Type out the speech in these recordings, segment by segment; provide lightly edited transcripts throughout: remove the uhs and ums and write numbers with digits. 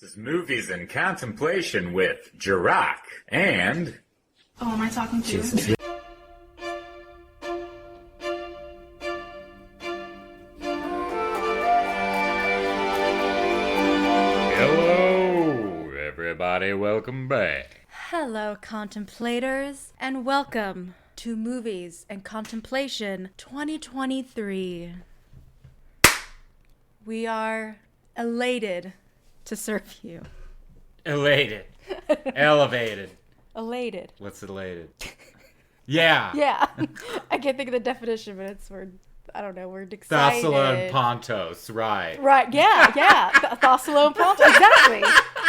This is Movies in Contemplation with Jirach and... Oh, am I talking to you? Hello, everybody. Welcome back. Hello, contemplators, and welcome to Movies and Contemplation 2023. We are elated to serve you. Elated. Elevated. Elated. What's elated? Yeah. Yeah. I can't think of the definition, but it's we're excited. Thasala and Pontos, right. Right, yeah. Thasala and Pontos, exactly.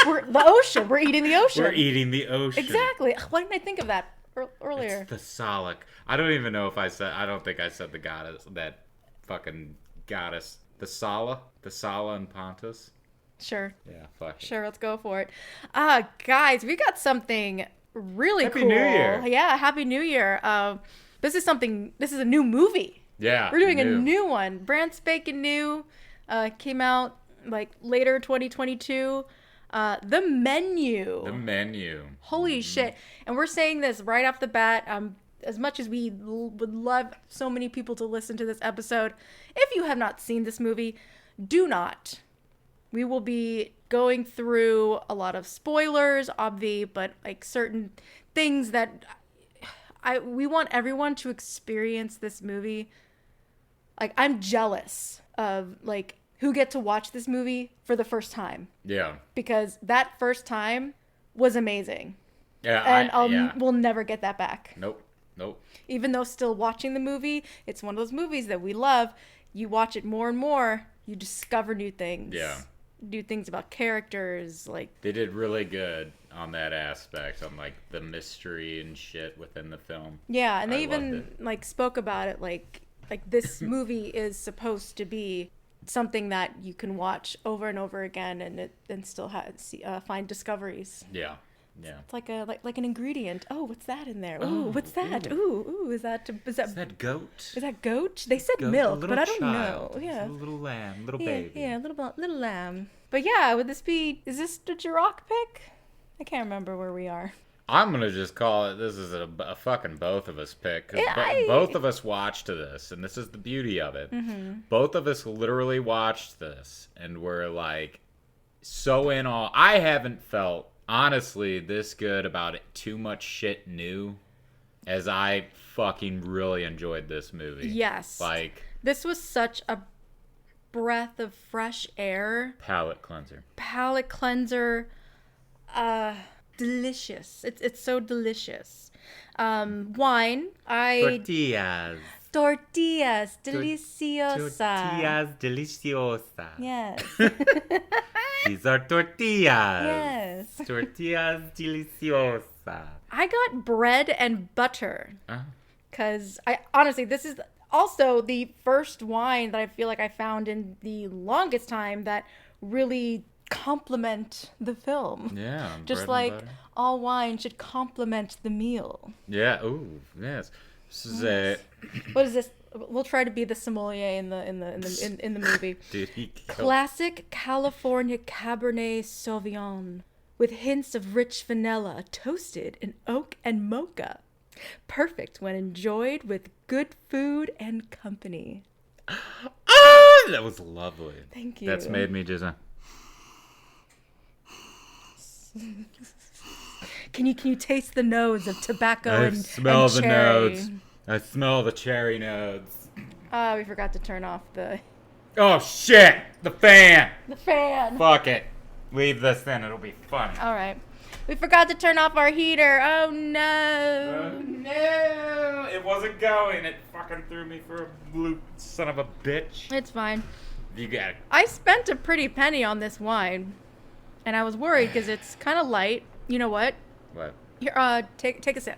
We're the ocean. We're eating the ocean. We're eating the ocean. Exactly. Why didn't I think of that earlier? It's Thasalic. I don't even know if I don't think I said the goddess, that fucking goddess. Thasala and Pontus. Sure. Yeah, fuck it. Sure, let's go for it. Guys, we got something really Happy cool. New Year. Yeah, Happy New Year. This is a new movie. Yeah. We're doing a new one. Brand spanking new. Came out like later 2022. The Menu. The Menu. Holy shit. And we're saying this right off the bat. As much as we would love so many people to listen to this episode, if you have not seen this movie, do not. We will be going through a lot of spoilers, but like certain things that we want everyone to experience this movie. Like, I'm jealous of like who get to watch this movie for the first time. Yeah. Because that first time was amazing. Yeah. And we'll never get that back. Nope. Even though still watching the movie, it's one of those movies that we love. You watch it more and more, you discover new things. Yeah. New things about characters, like... They did really good on that aspect, on like the mystery and shit within the film. Yeah, and they I even like spoke about it like this movie is supposed to be something that you can watch over and over again and still find discoveries. Yeah. Yeah. It's like an ingredient. Oh, what's that in there? Ooh, what's that? Ooh, is that goat? Is that goat? They said Goat, milk, but I don't know. Yeah. It's a little lamb, little baby. Yeah, little lamb. But yeah, is this the Jirach pick? I can't remember where we are. I'm gonna just call it. This is a fucking both of us pick. 'Cause both of us watched this, and this is the beauty of it. Mm-hmm. Both of us literally watched this, and we're like so in awe. I haven't felt honestly this good about it. Too much shit new, as I fucking really enjoyed this movie. Yes, like this was such a breath of fresh air. Palate cleanser. Delicious. It's so delicious. Wine. Tortillas deliciosa. Tortillas deliciosa. Yes. These are tortillas. Yes. Tortillas deliciosa. I got bread and butter. Because this is also the first wine that I feel like I found in the longest time that really complement the film. Yeah. Just like all wine should complement the meal. Yeah. Ooh. Yes. This is What is this? We'll try to be the sommelier in the movie. Dude, Classic California Cabernet Sauvignon with hints of rich vanilla, toasted in oak and mocha. Perfect when enjoyed with good food and company. That was lovely. Thank you. That's made me just. Can you taste the notes of tobacco and smell the cherry? notes. I smell the cherry notes. We forgot to turn off the Oh shit! The fan. Fuck it. Leave this in. It'll be funny. All right. We forgot to turn off our heater. Oh no. No! It wasn't going. It fucking threw me for a blue son of a bitch. It's fine. You got it. I spent a pretty penny on this wine, and I was worried because it's kind of light. You know what? What? Here, take a sip.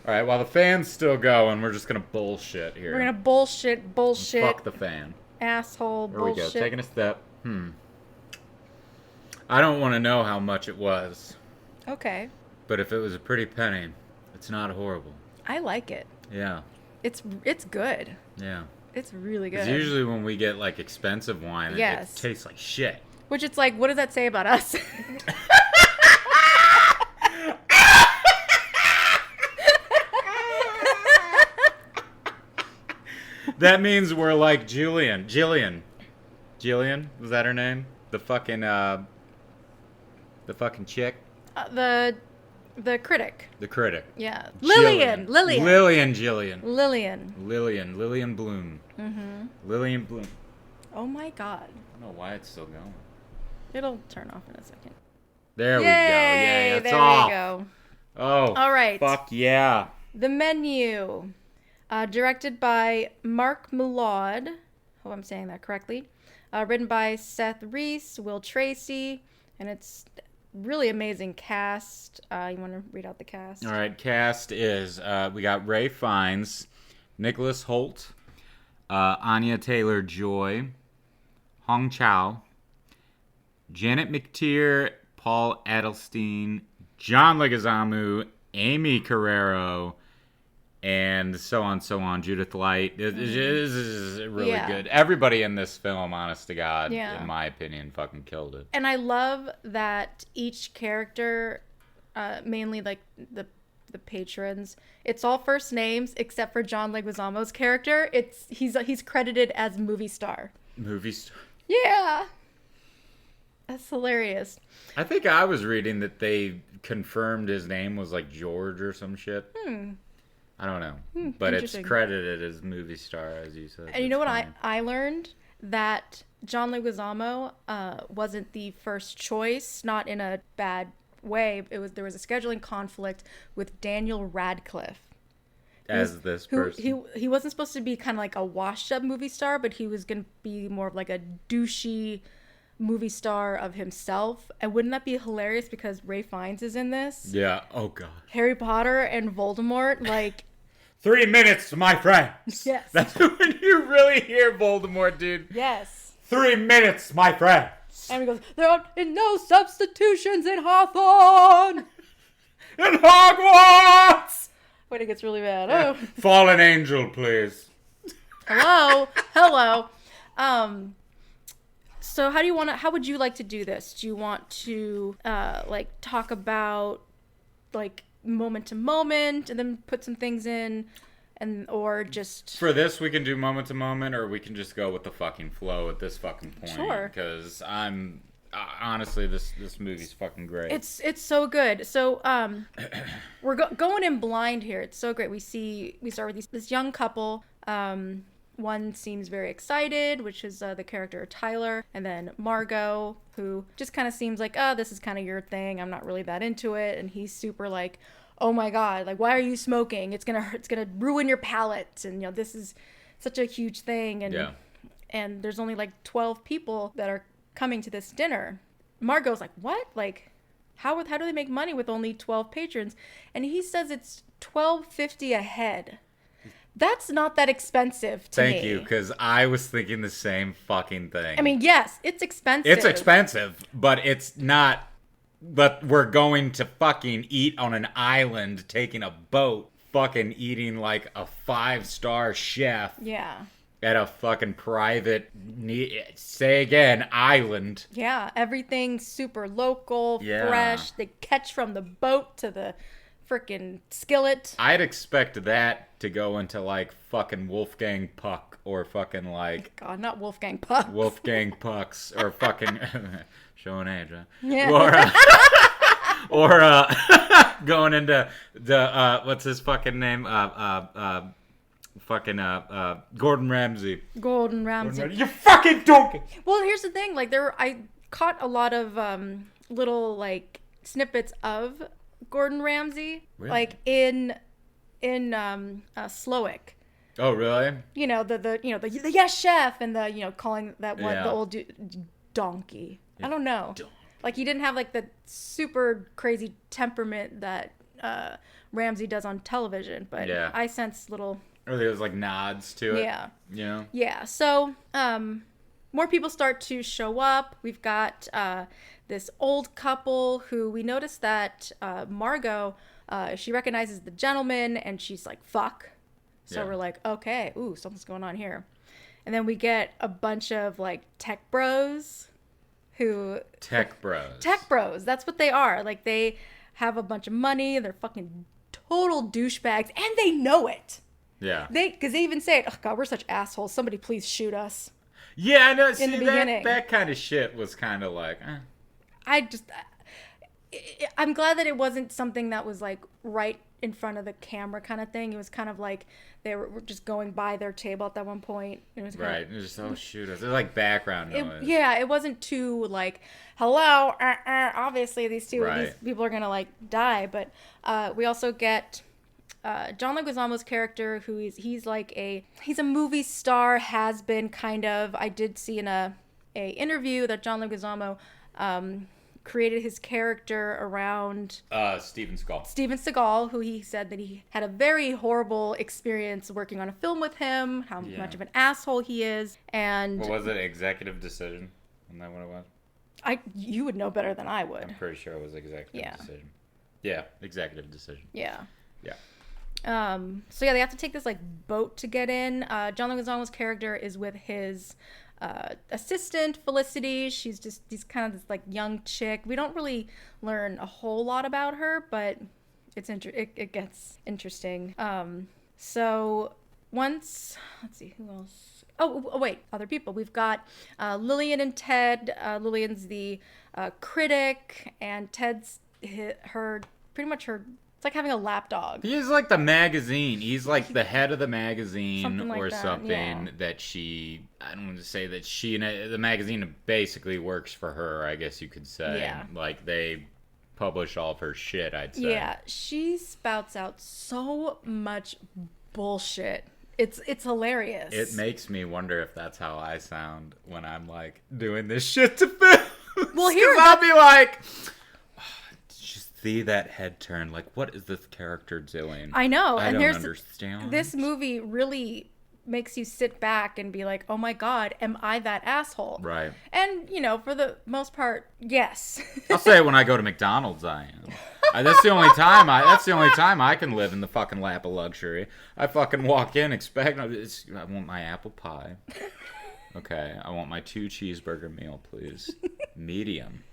All right. While the fan's still going, we're just gonna bullshit here. We're gonna bullshit. Fuck the fan. Asshole. There bullshit. we go. Taking a step. I don't want to know how much it was. Okay. But if it was a pretty penny, it's not horrible. I like it. Yeah. It's good. Yeah. It's really good. Because usually when we get like expensive wine, Yes. it tastes like shit. Which it's like, what does that say about us? That means we're like Jillian, was that her name? The fucking chick? The critic. The critic. Yeah. Lillian Bloom. Lillian. Mm-hmm. Lillian Bloom. Oh my god. I don't know why it's still going. It'll turn off in a second. There we go. Yeah, it's there off. we go. Oh. All right. Fuck yeah. The Menu. Directed by Mark Millard. Hope I'm saying that correctly. Written by Seth Reese, Will Tracy, and it's really amazing cast. You want to read out the cast? All right, cast is we got Ray Fiennes, Nicholas Hoult, Anya Taylor-Joy, Hong Chow, Janet McTeer, Paul Adelstein, John Leguizamo, Amy Carrero, and so on. Judith Light. It is really good. Everybody in this film, honest to God, in my opinion, fucking killed it. And I love that each character, mainly like the patrons, it's all first names except for John Leguizamo's character. He's credited as movie star. Movie star. Yeah. That's hilarious. I think I was reading that they confirmed his name was like George or some shit. I don't know. But it's credited as movie star, as you said. And you know what I learned? That John Leguizamo wasn't the first choice, not in a bad way. There was a scheduling conflict with Daniel Radcliffe. This person. He wasn't supposed to be kind of like a washed-up movie star, but he was going to be more of like a douchey movie star of himself. And wouldn't that be hilarious, because Ray Fiennes is in this? Yeah. Oh god. Harry Potter and Voldemort, like 3 minutes, my friends. Yes. That's when you really hear Voldemort, dude. Yes. 3 minutes, my friends. And he goes, there are no substitutions in Hawthorne. In Hogwarts. When it gets really bad. Oh. Fallen angel, please. Hello. So how would you like to do this? Do you want to like talk about like moment to moment and then put some things in, or just for this we can do moment to moment, or we can just go with the fucking flow at this fucking point? Sure. Because I'm honestly, this movie's fucking great. It's so good. So we're going in blind here. It's so great. We start with this young couple. One seems very excited, which is the character Tyler, and then Margot, who just kind of seems like, oh, this is kind of your thing. I'm not really that into it. And he's super like, oh my god, like, why are you smoking? It's gonna ruin your palate, and this is such a huge thing. And and there's only like 12 people that are coming to this dinner. Margot's like, what? Like, how do they make money with only 12 patrons? And he says it's $12.50 a head. That's not that expensive to me. Thank you, because I was thinking the same fucking thing. I mean, yes, it's expensive. It's expensive, but it's not. But we're going to fucking eat on an island, taking a boat, fucking eating like a 5-star chef. Yeah. At a fucking private, say again, island. Yeah, everything super local, fresh. They catch from the boat to the freaking skillet. I'd expect that to go into like fucking Wolfgang Puck, or fucking like God, not Wolfgang Puck. Wolfgang Pucks, or fucking showing age, huh? Yeah. Or going into the what's his fucking name? Gordon Ramsay. Gordon Ramsay. You fucking donkey. Well, here's the thing. Like I caught a lot of little like snippets of Gordon Ramsay, really? Like in Slowick. Oh, really? The yes chef, and calling that one the old dude donkey. Yeah. I don't know. Like, he didn't have like the super crazy temperament that Ramsay does on television, but I sense little. Or there's like nods to it. Yeah. Yeah. Yeah. So more people start to show up. We've got this old couple who we noticed that Margot, she recognizes the gentleman, and she's like, fuck. So we're like, okay, ooh, something's going on here. And then we get a bunch of like tech bros who Tech bros. tech bros. That's what they are. Like, they have a bunch of money. They're fucking total douchebags, and they know it. Yeah. Because they even say, "Oh God, we're such assholes. Somebody please shoot us." Yeah, I know. See, the beginning. that kind of shit was kind of like, I'm glad that it wasn't something that was like right in front of the camera kind of thing. It was kind of like they were just going by their table at that one point. It was right. It was just, oh, shoot us. It's like background noise. It wasn't too like, hello, obviously these people are going to like die. But we also get John Leguizamo's character, who he's a movie star, has been kind of. I did see in a interview that John Leguizamo created his character around Steven Seagal, who he said that he had a very horrible experience working on a film with him, how much of an asshole he is, and what was it, executive decision? Isn't that what it was? You would know better than I would. I'm pretty sure it was executive decision. Yeah, executive decision. Yeah. Yeah. So yeah, they have to take this like boat to get in. John Leguizamo's character is with his assistant Felicity. She's kind of this like young chick. We don't really learn a whole lot about her, but it gets interesting. So once, let's see who else. Oh wait, other people. We've got Lillian and Ted. Lillian's the critic, and Ted's pretty much her. It's like having a lapdog. He's like the magazine. He's like the head of the magazine something that she, I don't want to say that she, the magazine basically works for her, I guess you could say. Yeah. Like they publish all of her shit, I'd say. Yeah, she spouts out so much bullshit. It's hilarious. It makes me wonder if that's how I sound when I'm like doing this shit to film. Well, here I'll be like, see that head turn, like what is this character doing? I know. I don't understand. This movie really makes you sit back and be like, oh my God, am I that asshole? Right. And for the most part, yes. I'll say it when I go to McDonald's, I am. That's the only time I can live in the fucking lap of luxury. I fucking walk in I want my apple pie. Okay, I want my 2 cheeseburger meal, please. Medium.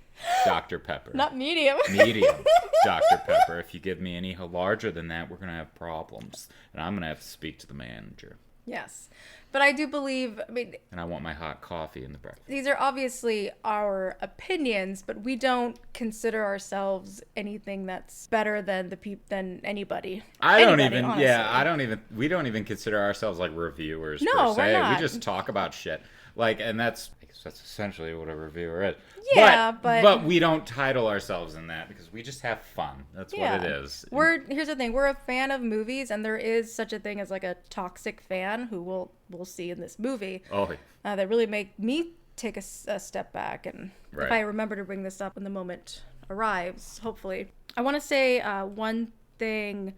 Dr. Pepper. Not medium. Medium. Dr. Pepper. If you give me any larger than that, we're going to have problems. And I'm going to have to speak to the manager. Yes. But I do believe, and I want my hot coffee in the breakfast. These are obviously our opinions, but we don't consider ourselves anything that's better than than anybody. We don't even consider ourselves like reviewers per se. We're not. We just talk about shit. Like, and that's essentially what a reviewer is. Yeah, but we don't title ourselves in that because we just have fun. That's what it is. Here's the thing. We're a fan of movies, and there is such a thing as like a toxic fan who we'll see in this movie. Oh, that really make me take a step back. And right. If I remember to bring this up when the moment arrives, hopefully. I want to say one thing.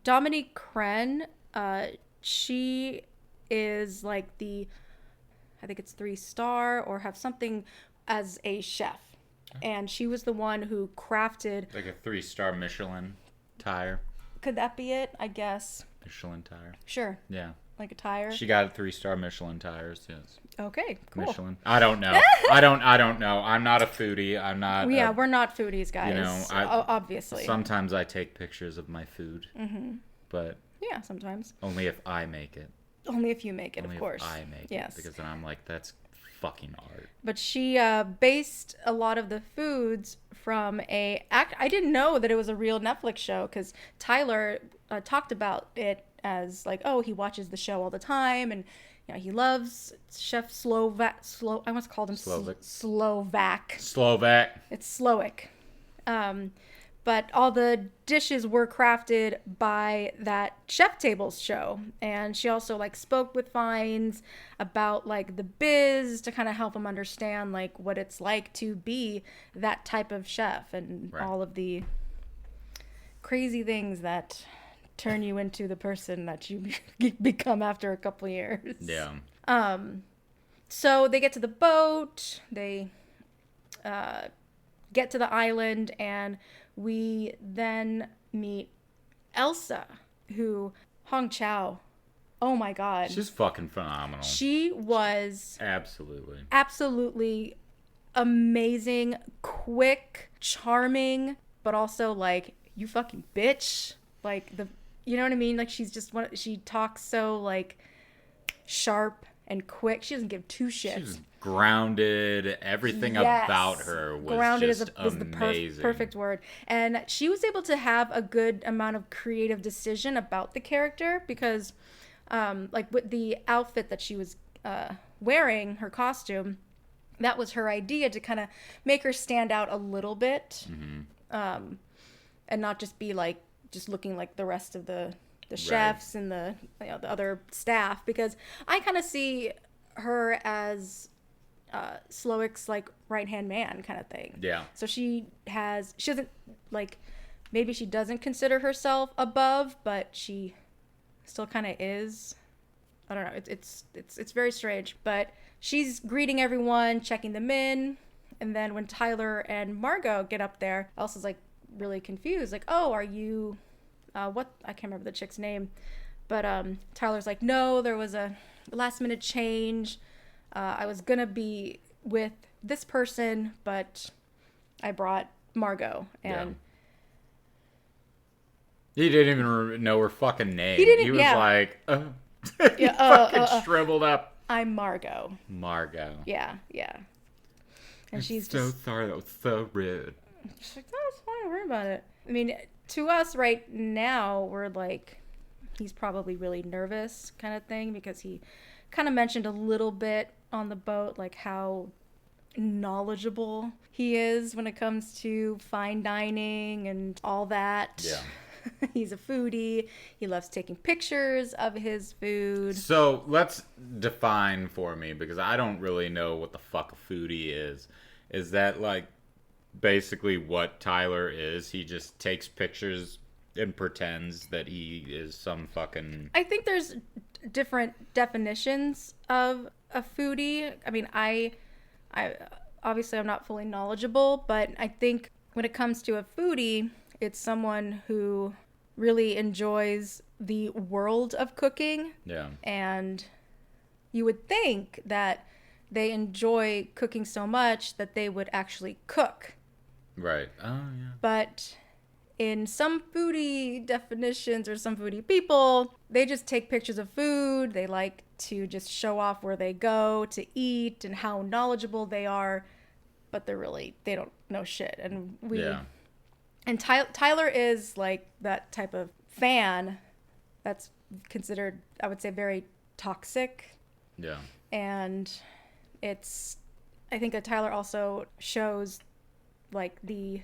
Dominique Crenn, she is like I think it's 3-star or have something as a chef. And she was the one who crafted... Like a 3-star Michelin tire. Could that be it? I guess. Michelin tire. Sure. Yeah. Like a tire? She got 3-star Michelin tires, yes. Okay, cool. Michelin. I don't know. I don't know. I'm not a foodie. I'm not... Yeah, we're not foodies, guys. Obviously. Sometimes I take pictures of my food. Mm-hmm. But... Yeah, sometimes. Only if I make it. Only if you make it, Only of course. If I make it. Because then I'm like, that's fucking art. But she based a lot of the foods from I didn't know that it was a real Netflix show because Tyler talked about it as like, oh, he watches the show all the time and he loves Chef Slovak. I once called him Slovak. It's Slowick. But all the dishes were crafted by that Chef Tables show. And she also spoke with Fiennes about the biz to kind of help him understand what it's like to be that type of chef and all of the crazy things that turn you into the person that you become after a couple years. Yeah. So they get to the boat, they get to the island, and we then meet Elsa, who Hong Chow. Oh my God. She's fucking phenomenal. She was absolutely amazing, quick, charming, but also like, you fucking bitch. Like you know what I mean? Like she talks so like sharp and quick. She doesn't give two shits. She's grounded. Everything about her was grounded just is the amazing. perfect word. And she was able to have a good amount of creative decision about the character because, like with the outfit that she was wearing, her costume, that was her idea to kind of make her stand out a little bit, and not just be like just looking like the rest of the chefs and the the other staff. Because I kind of see her as Slowik's like right hand man kind of thing. Yeah. So she doesn't like, maybe she doesn't consider herself above, but she still kind of is. I don't know. It's very strange, but she's greeting everyone, checking them in, and then when Tyler and Margot get up there, Elsa's like really confused, like, "Oh, are you what?" I can't remember the chick's name, but Tyler's like, "No, there was a last minute change. I was gonna be with this person, but I brought Margot." And he didn't even know her fucking name. He didn't. He was like, he Yeah, fucking shriveled up. "I'm Margot." Margot. Yeah. And she's so just sorry. That was so rude. she's like, "No, it's fine. Don't worry about it." I mean, to us right now, we're like, he's probably really nervous kind of thing, because he kind of mentioned a little bit on the boat, like how knowledgeable he is when it comes to fine dining and all that. Yeah. He's a foodie. He loves taking pictures of his food. So let's define for me, because I don't really know what the fuck a foodie is. Is that like basically what Tyler is? He just takes pictures and pretends that he is some fucking... I think there's different definitions of a foodie. I mean, I obviously I'm not fully knowledgeable, but I think when it comes to a foodie, it's someone who really enjoys the world of cooking. Yeah. And you would think that they enjoy cooking so much that they would actually cook. Right. Oh, yeah. But in some foodie definitions or some foodie people, they just take pictures of food. They like to just show off where they go to eat and how knowledgeable they are, but they don't know shit. And and Tyler is like that type of fan that's considered, I would say, very toxic. Yeah. And I think that Tyler also shows like the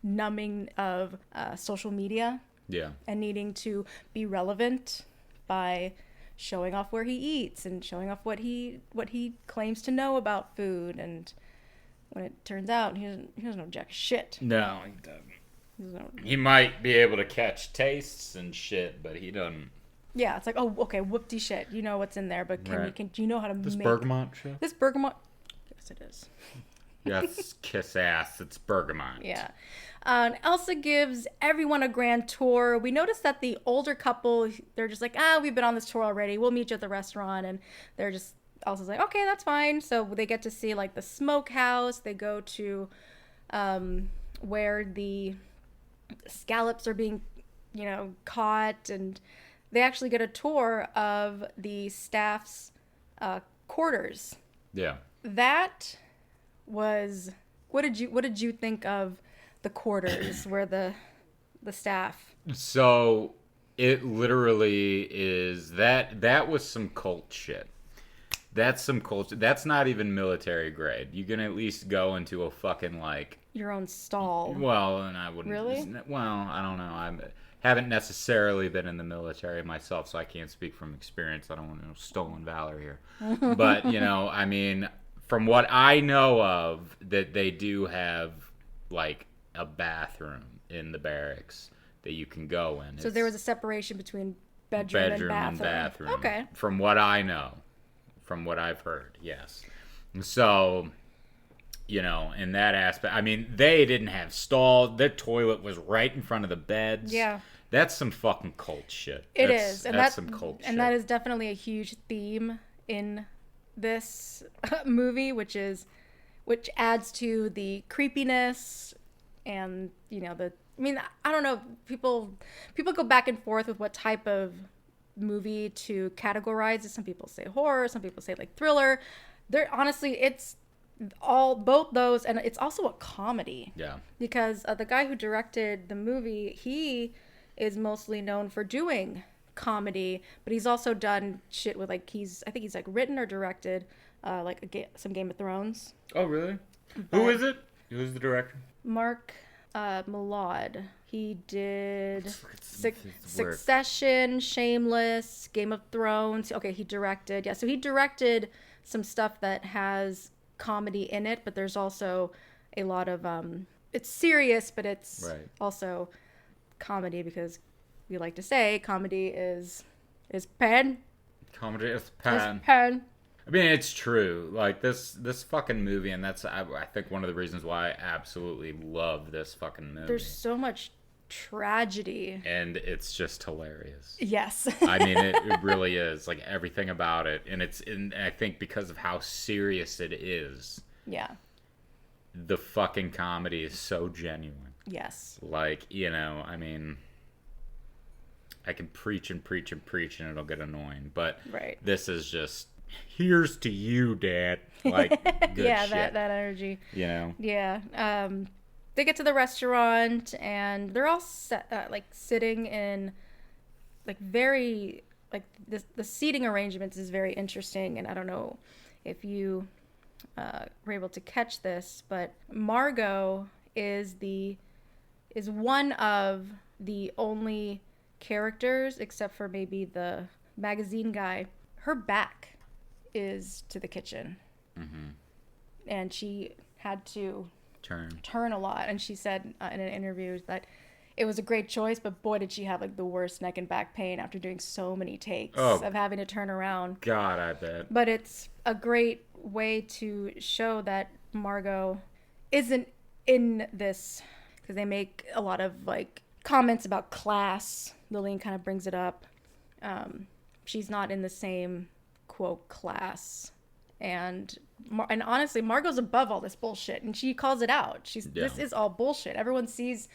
numbing of social media. Yeah. And needing to be relevant by showing off where he eats and showing off what he claims to know about food. And when it turns out he doesn't know jack shit. No, he doesn't. He might be able to catch tastes and shit, but he doesn't. Yeah, it's like, oh, okay, whoopty shit. You know what's in there, but do you know how to make this bergamot shit? This bergamot? Yes, it is. Yes, kiss ass. It's bergamot. Yeah. Elsa gives everyone a grand tour. We notice that the older couple, they're just like, we've been on this tour already. We'll meet you at the restaurant. And Elsa's like, okay, that's fine. So they get to see like the smokehouse. They go to where the scallops are being, caught. And they actually get a tour of the staff's quarters. Yeah. That was, what did you think of the quarters where the staff? So it literally is that was some cult shit. That's some cult. That's not even military grade. You can at least go into a fucking like your own stall. Well, and I wouldn't really. Well, I don't know. I haven't necessarily been in the military myself, so I can't speak from experience. I don't want to stolen valor here. But I mean, from what I know of, that they do have like a bathroom in the barracks that you can go in. So there was a separation between bedroom and bathroom. Okay. From what I know, from what I've heard, yes. So, in that aspect, I mean, they didn't have stalls. Their toilet was right in front of the beds. Yeah. That's some fucking cult shit. It is. And that's some cult shit. And that is definitely a huge theme in this movie, which is which adds to the creepiness and, I don't know, people go back and forth with what type of movie to categorize it. Some people say horror, some people say like thriller. Honestly, it's both those, and it's also a comedy. Yeah. Because the guy who directed the movie, he is mostly known for doing comedy, but he's also done shit with I think he's like written or directed some Game of Thrones. Oh, really? Who is it? Who's the director? Mark Mylod. He did Work. Succession, Shameless, Game of Thrones. Okay, he directed. Yeah, so he directed some stuff that has comedy in it, but there's also a lot of it's serious, but it's Right. also comedy, because we like to say comedy is pen. Comedy is pan. Is pen. I mean, it's true. Like this fucking movie, and that's I think one of the reasons why I absolutely love this fucking movie. There's so much tragedy. And it's just hilarious. Yes. I mean, it really is. Like everything about it, and I think because of how serious it is. Yeah. The fucking comedy is so genuine. Yes. Like, I mean, I can preach and preach and preach and it'll get annoying, but right. This is just, here's to you, Dad. Like, good yeah, shit. that energy. Yeah. They get to the restaurant and they're all sitting in very the seating arrangements is very interesting, and I don't know if you were able to catch this, but Margot is one of the only characters, except for maybe the magazine guy. Her back is to the kitchen. Mm-hmm. And she had to turn a lot. And she said in an interview that it was a great choice, but boy, did she have the worst neck and back pain after doing so many takes of having to turn around. God, I bet. But it's a great way to show that Margot isn't in this, because they make a lot of comments about class. Lillian kind of brings it up. She's not in the same quote class, and honestly, Margot's above all this bullshit, and she calls it out. This is all bullshit. Everyone sees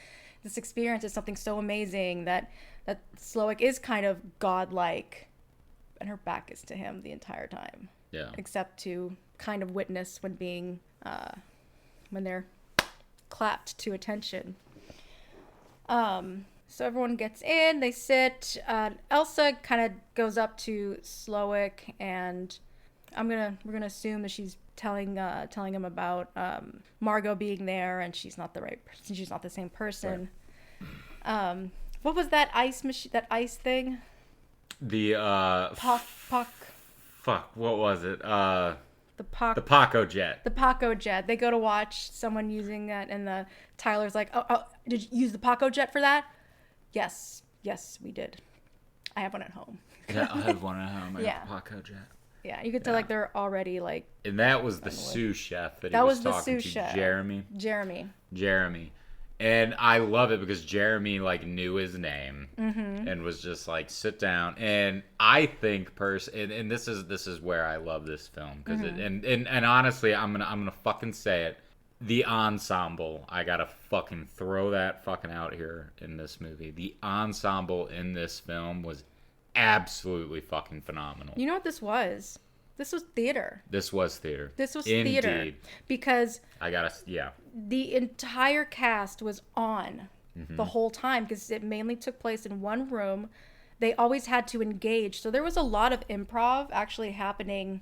this experience as something so amazing that Slowik is kind of godlike, and her back is to him the entire time. Yeah. Except to kind of witness when they're clapped to attention. So everyone gets in, they sit. Elsa kind of goes up to Slowik, and we're gonna assume that she's telling him about Margot being there, and she's not the right person. She's not the same person. Right. What was that ice machine? That ice thing? The Puck. Fuck. What was it? The Paco jet. The Paco jet. They go to watch someone using that, and Tyler's like, "Oh, did you use the Paco jet for that?" Yes, we did. I have one at home. Yeah, I have one at home. I Yeah. have a Paco jet. Yeah, you could tell they're already And that was the sous chef that he that was was the talking sous to. chef. Jeremy. And I love it because Jeremy knew his name and was just sit down. And I think and this is where I love this film because and honestly, I'm gonna fucking say it. The ensemble, I gotta fucking throw that fucking out here in this movie. The ensemble in this film was absolutely fucking phenomenal. You know what this was? This was theater. This was theater. Theater. Because yeah. The entire cast was on the whole time, because it mainly took place in one room. They always had to engage. So there was a lot of improv actually happening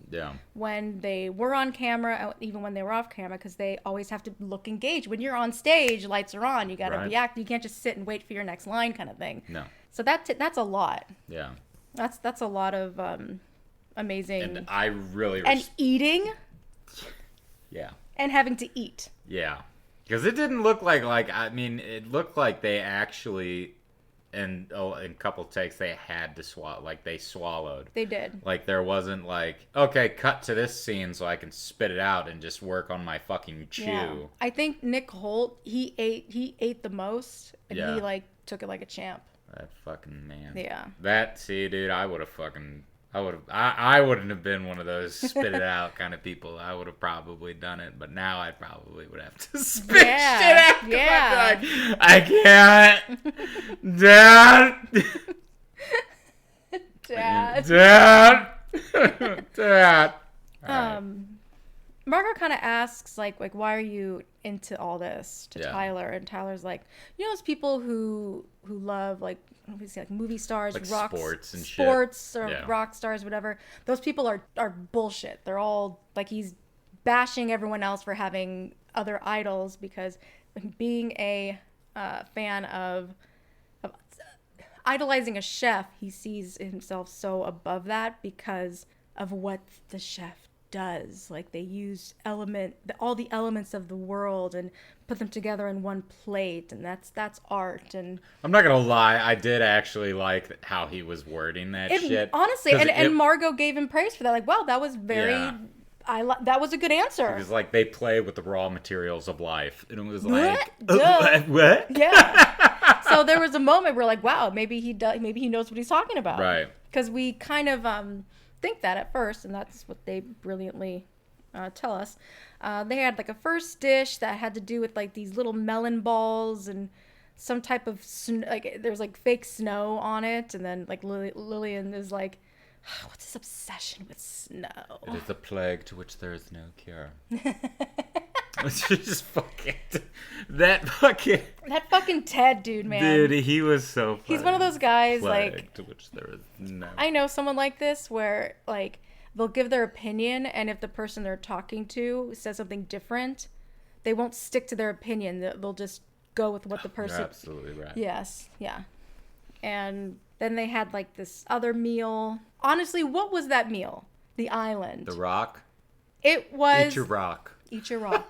when they were on camera, even when they were off camera, because they always have to look engaged. When you're on stage, lights are on. You got to react. You can't just sit and wait for your next line kind of thing. No. So that's a lot. Yeah. That's a lot of amazing. And I really... And eating. Yeah. And having to eat. Yeah. Because it didn't look it looked like they actually... in a couple takes they had to swallow, they swallowed. They did. There wasn't okay, cut to this scene so I can spit it out and just work on my fucking chew. Yeah. I think Nick Holt, he ate the most, and he took it like a champ. That fucking man. Yeah. Dude, I would have fucking I wouldn't have been one of those spit it out kind of people. I would have probably done it, but now I probably would have to spit shit out. Yeah. Like, I can't. Dad. Dad. Dad. Right. Margot kind of asks like why are you into all this to Yeah. Tyler, and Tyler's like, you know, those people who love like obviously like movie stars, Like rock sports and shit. sports or Yeah. rock stars, whatever. Those people are bullshit. They're all like, he's bashing everyone else for having other idols because being a fan of idolizing a chef, he sees himself so above that because of what the chef does. Like they use all the elements of the world and put them together in one plate, and that's art. And I'm not gonna lie, I did actually like how he was wording that shit. Honestly, and Margot gave him praise for that. Like, wow, that was very. Yeah. That was a good answer. It was like they play with the raw materials of life, and it was What? like, Duh. what? Yeah. So there was a moment where like, wow, maybe he does. Maybe he knows what he's talking about. Right. Because we kind of think that at first, and that's what they brilliantly tell us. They had like a first dish that had to do with like these little melon balls and some type of like there's like fake snow on it, and then like Lillian is like, what's this obsession with snow? It is a plague to which there is no cure. Just fucking that fucking Ted dude, man. dude, he was so funny. He's one of those guys Plague like to which there is no. I know someone like this where like they'll give their opinion, and if the person they're talking to says something different, they won't stick to their opinion. They'll just go with what the person. You're absolutely right. Yes, yeah. And then they had like this other meal. Honestly, what was that meal? The island. The Rock. It was Eat your rock. Eat your rock.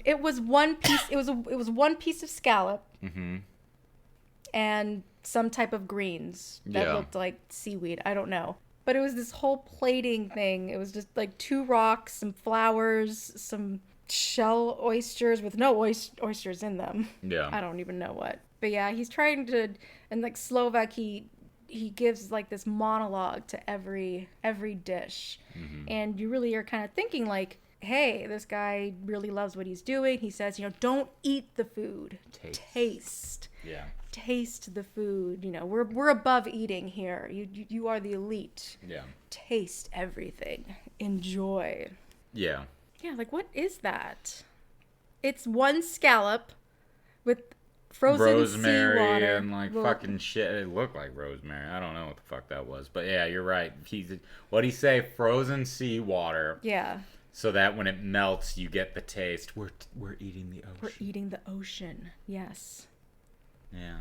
It was one piece. It was one piece of scallop. Mm-hmm. And some type of greens that looked like seaweed. I don't know. But it was this whole plating thing. It was just like 2 rocks, some flowers, some shell oysters with no oysters in them. Yeah. I don't even know what. But yeah, he's trying to, and like Slovak, he gives like this monologue to every dish. Mm-hmm. And you really are kind of thinking like, hey, this guy really loves what he's doing. He says, you know, don't eat the food. Taste. Yeah. Taste the food. You know, we're above eating here. You are the elite. Yeah. Taste everything. Enjoy. Yeah. Yeah, like what is that? It's one scallop with frozen rosemary seawater. And like fucking shit. It looked like rosemary. I don't know what the fuck that was, but yeah, you're right. What'd he say? Frozen seawater. Yeah. So that when it melts, you get the taste. We're eating the ocean. We're eating the ocean. Yes. Yeah.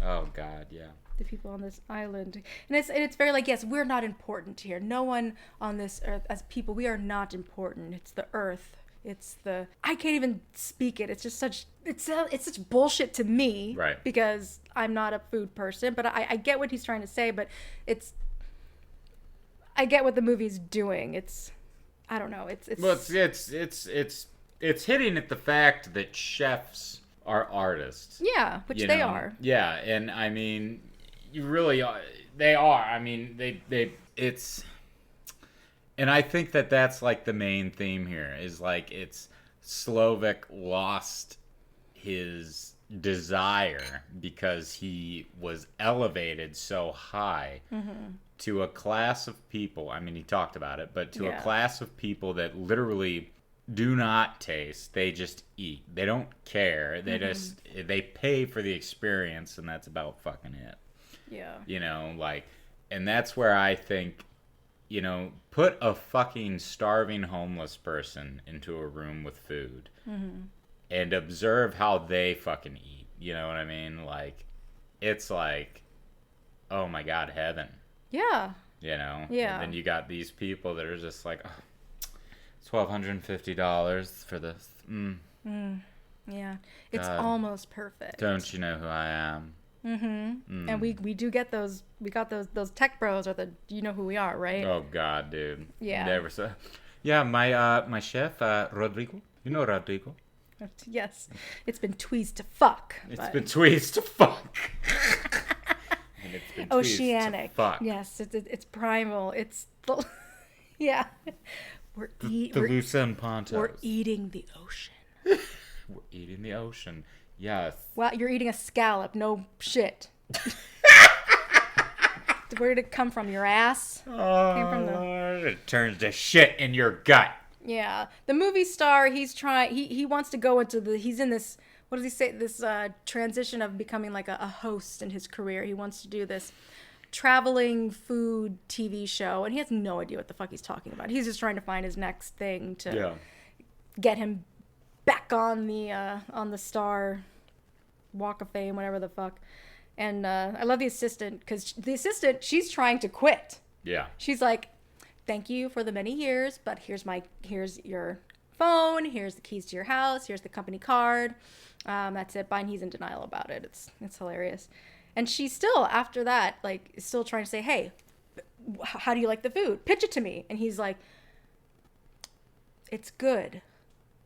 Oh God, yeah. The people on this island, and it's very like, yes, we're not important here. No one on this earth, as people, we are not important. It's the earth. It's the, I can't even speak it. It's just such, it's such bullshit to me. Right. Because I'm not a food person, but I get what he's trying to say, but I get what the movie's doing. I don't know. Well, it's hitting at the fact that chefs are artists. Yeah, which they are. Yeah, and I mean, you really are. They are. I mean, it's. And I think that that's like the main theme here is like it's Slovak lost his desire because he was elevated so high to a class of people. I mean, he talked about it, but to a class of people that literally do not taste. They just eat. They don't care. They they pay for the experience, and that's about fucking it. Yeah. You know, like, and that's where I think, you know, put a fucking starving homeless person into a room with food and observe how they fucking eat. You know what I mean? Like, it's like, oh my God, heaven. Yeah. You know? Yeah. And then you got these people that are just like, oh, $1,250 for this. Yeah. It's God. Almost perfect. Don't you know who I am? And we do get those. We got those tech bros, or you know who we are, right? Oh God, dude. Yeah. They were so. Yeah, my chef, Rodrigo. You know Rodrigo. Yes. It's been tweezed to fuck. It's been tweezed to fuck. And it's been tweezed to Oceanic. fuck. Yes, it's primal. It's the yeah. We're The Lucerne Pontos. We're eating the ocean. We're eating the ocean. Yes. Well, you're eating a scallop. No shit. Where did it come from? Your ass? Oh, Came from Lord. It turns to shit in your gut. Yeah. The movie star, he's trying, he wants to go into he's in this, what does he say? This transition of becoming like a host in his career. He wants to do this traveling food TV show, and he has no idea what the fuck he's talking about. He's just trying to find his next thing to get him back on the star Walk of Fame, whatever the fuck. And I love the assistant, because the assistant, she's trying to quit. Yeah. She's like, thank you for the many years, but here's your phone, here's the keys to your house, here's the company card. That's it. Bye. And he's in denial about it. It's hilarious. And she's still, after that, like, is still trying to say, hey, how do you like the food? Pitch it to me. And he's like, it's good.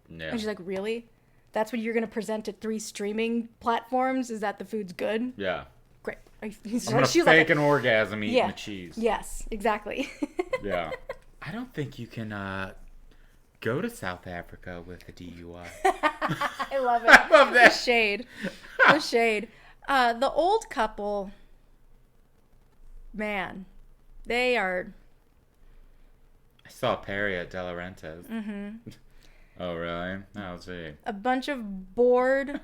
Yeah. And she's like, really? That's what you're going to present to 3 streaming platforms? Is that the food's good? Yeah. Great. I'm going to fake an orgasm eating the cheese. Yes, exactly. Yeah. I don't think you can go to South Africa with a DUI. I love it. I love that. The shade. The shade. The old couple, man, they are... I saw Perry at De Laurentiis. Mm-hmm. Oh, really? I'll see. A bunch of bored,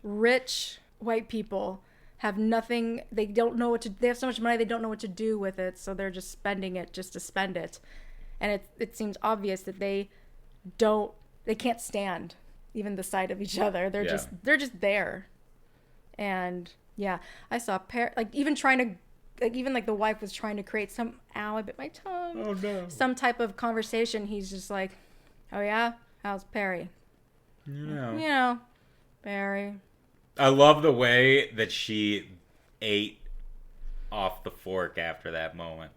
rich white people have nothing. They don't know what to... They have so much money, they don't know what to do with it, so they're just spending it just to spend it. And it seems obvious that they can't stand even the sight of each other. They're just there. And yeah, I saw even the wife was trying to create some, ow, I bit my tongue. Oh no. Some type of conversation. He's just like, oh yeah, how's Perry? You You know, Perry. I love the way that she ate off the fork after that moment.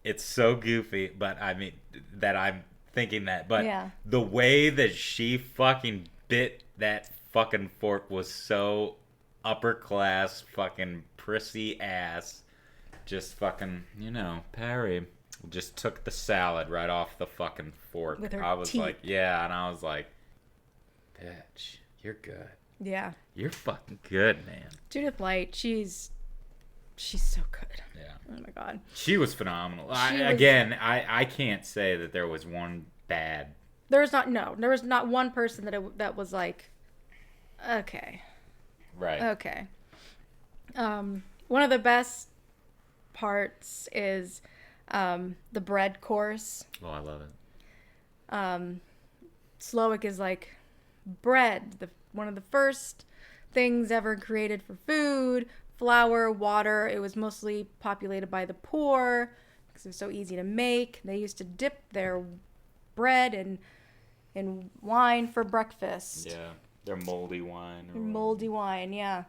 It's so goofy, but I mean, that I'm thinking that. But the way that she fucking bit that fucking fork was so upper class, fucking prissy ass. Just fucking, Perry just took the salad right off the fucking fork. With her I was teeth. like, yeah, and I was like, bitch, you're good. Yeah. You're fucking good, man. Judith Light, she's so good. Yeah. Oh my god. She was phenomenal. She I can't say that there was one bad. There was not one person that was like, okay. Right. Okay. One of the best parts is the bread course. Oh, I love it. Slowick is like, bread, one of the first things ever created for food. Flour, water. It was mostly populated by the poor because it was so easy to make. They used to dip their bread in wine for breakfast. Yeah. Their moldy wine. Moldy wine, yeah.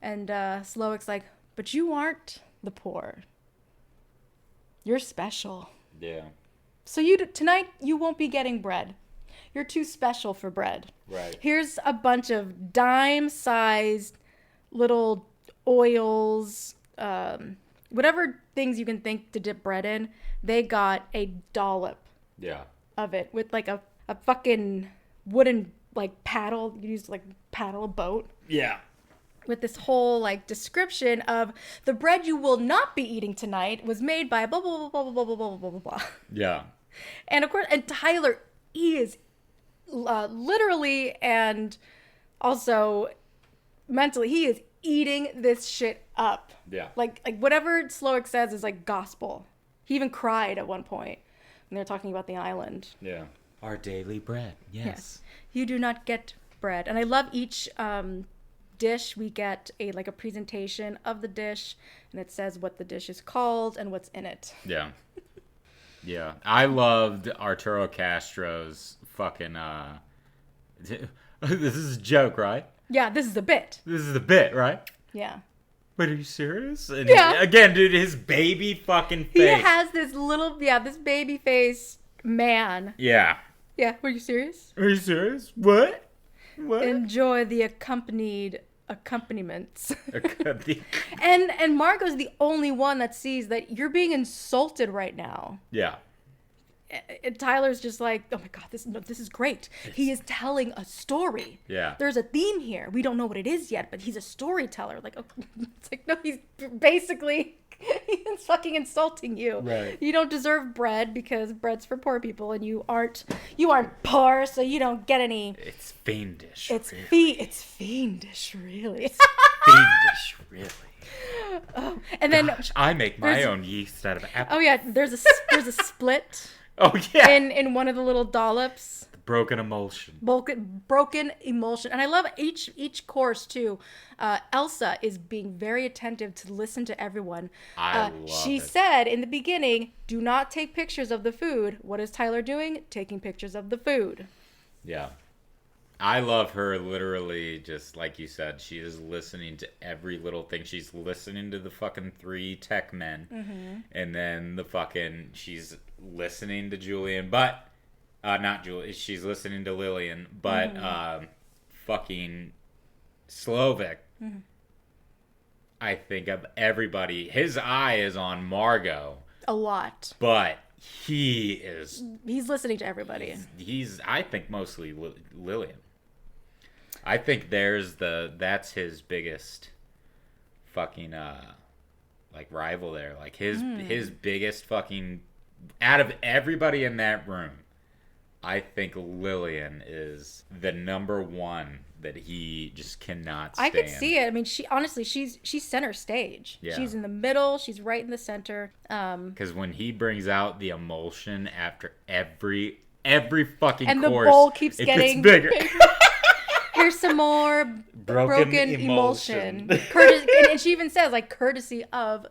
And Slowick's like, but you aren't the poor. You're special. Yeah. So tonight you won't be getting bread. You're too special for bread. Right. Here's a bunch of dime-sized little oils, whatever things you can think to dip bread in. They got a dollop of it with like a fucking wooden like paddle. You used to like paddle a boat. Yeah. With this whole like description of the bread you will not be eating tonight was made by blah blah blah blah blah blah blah blah blah blah. Yeah. And of course, and Tyler, he is literally and also mentally, he is eating this shit up. Yeah. Like whatever Slowick says is like gospel. He even cried at one point when they're talking about the island. Yeah. Our daily bread. Yes. You do not get bread. And I love each dish. We get a presentation of the dish, and it says what the dish is called and what's in it. Yeah. Yeah. I loved Arturo Castro's fucking this is a joke, right? Yeah, this is a bit. This is the bit, right? Yeah. Wait, are you serious? And Yeah. Again, dude, his baby fucking face. He has this this baby face man. Yeah. Yeah, were you serious? Are you serious? What? What? Enjoy the accompanied accompaniments. The- and Margot's the only one that sees that you're being insulted right now. yeah. And Tyler's just like, oh my God, this is great. He is telling a story. Yeah. There's a theme here. We don't know what it is yet, but he's a storyteller. Like, it's like, no, he's basically, he's fucking insulting you. Right. You don't deserve bread because bread's for poor people, and you aren't poor, so you don't get any. It's fiendish. It's fiendish, really. Fiendish, really. Oh, and then I make my there's- own yeast out of apple. oh yeah, there's a split Oh yeah. in one of the little dollops. Broken emulsion. Broken emulsion. And I love each course too. Elsa is being very attentive to listen to everyone. I love she it. said in the beginning, do not take pictures of the food. What is Tyler doing? Taking pictures of the food. Yeah. I love her literally, just like you said, she is listening to every little thing. She's listening to the fucking 3 tech men. And then she's listening to Julian, but, not Julian, she's listening to Lillian, but, fucking Slovak. I think of everybody, his eye is on Margot, A lot. but he's listening to everybody. I think mostly Lillian. I think that's his biggest fucking like rival there. Like his biggest fucking, out of everybody in that room, I think Lillian is the number one that he just cannot stand. I could see it. I mean, she's center stage. Yeah. She's in the middle. She's right in the center. Because when he brings out the emulsion after every fucking And the course, bowl keeps it getting gets bigger. Here's some more broken emulsion. And she even says, like, courtesy of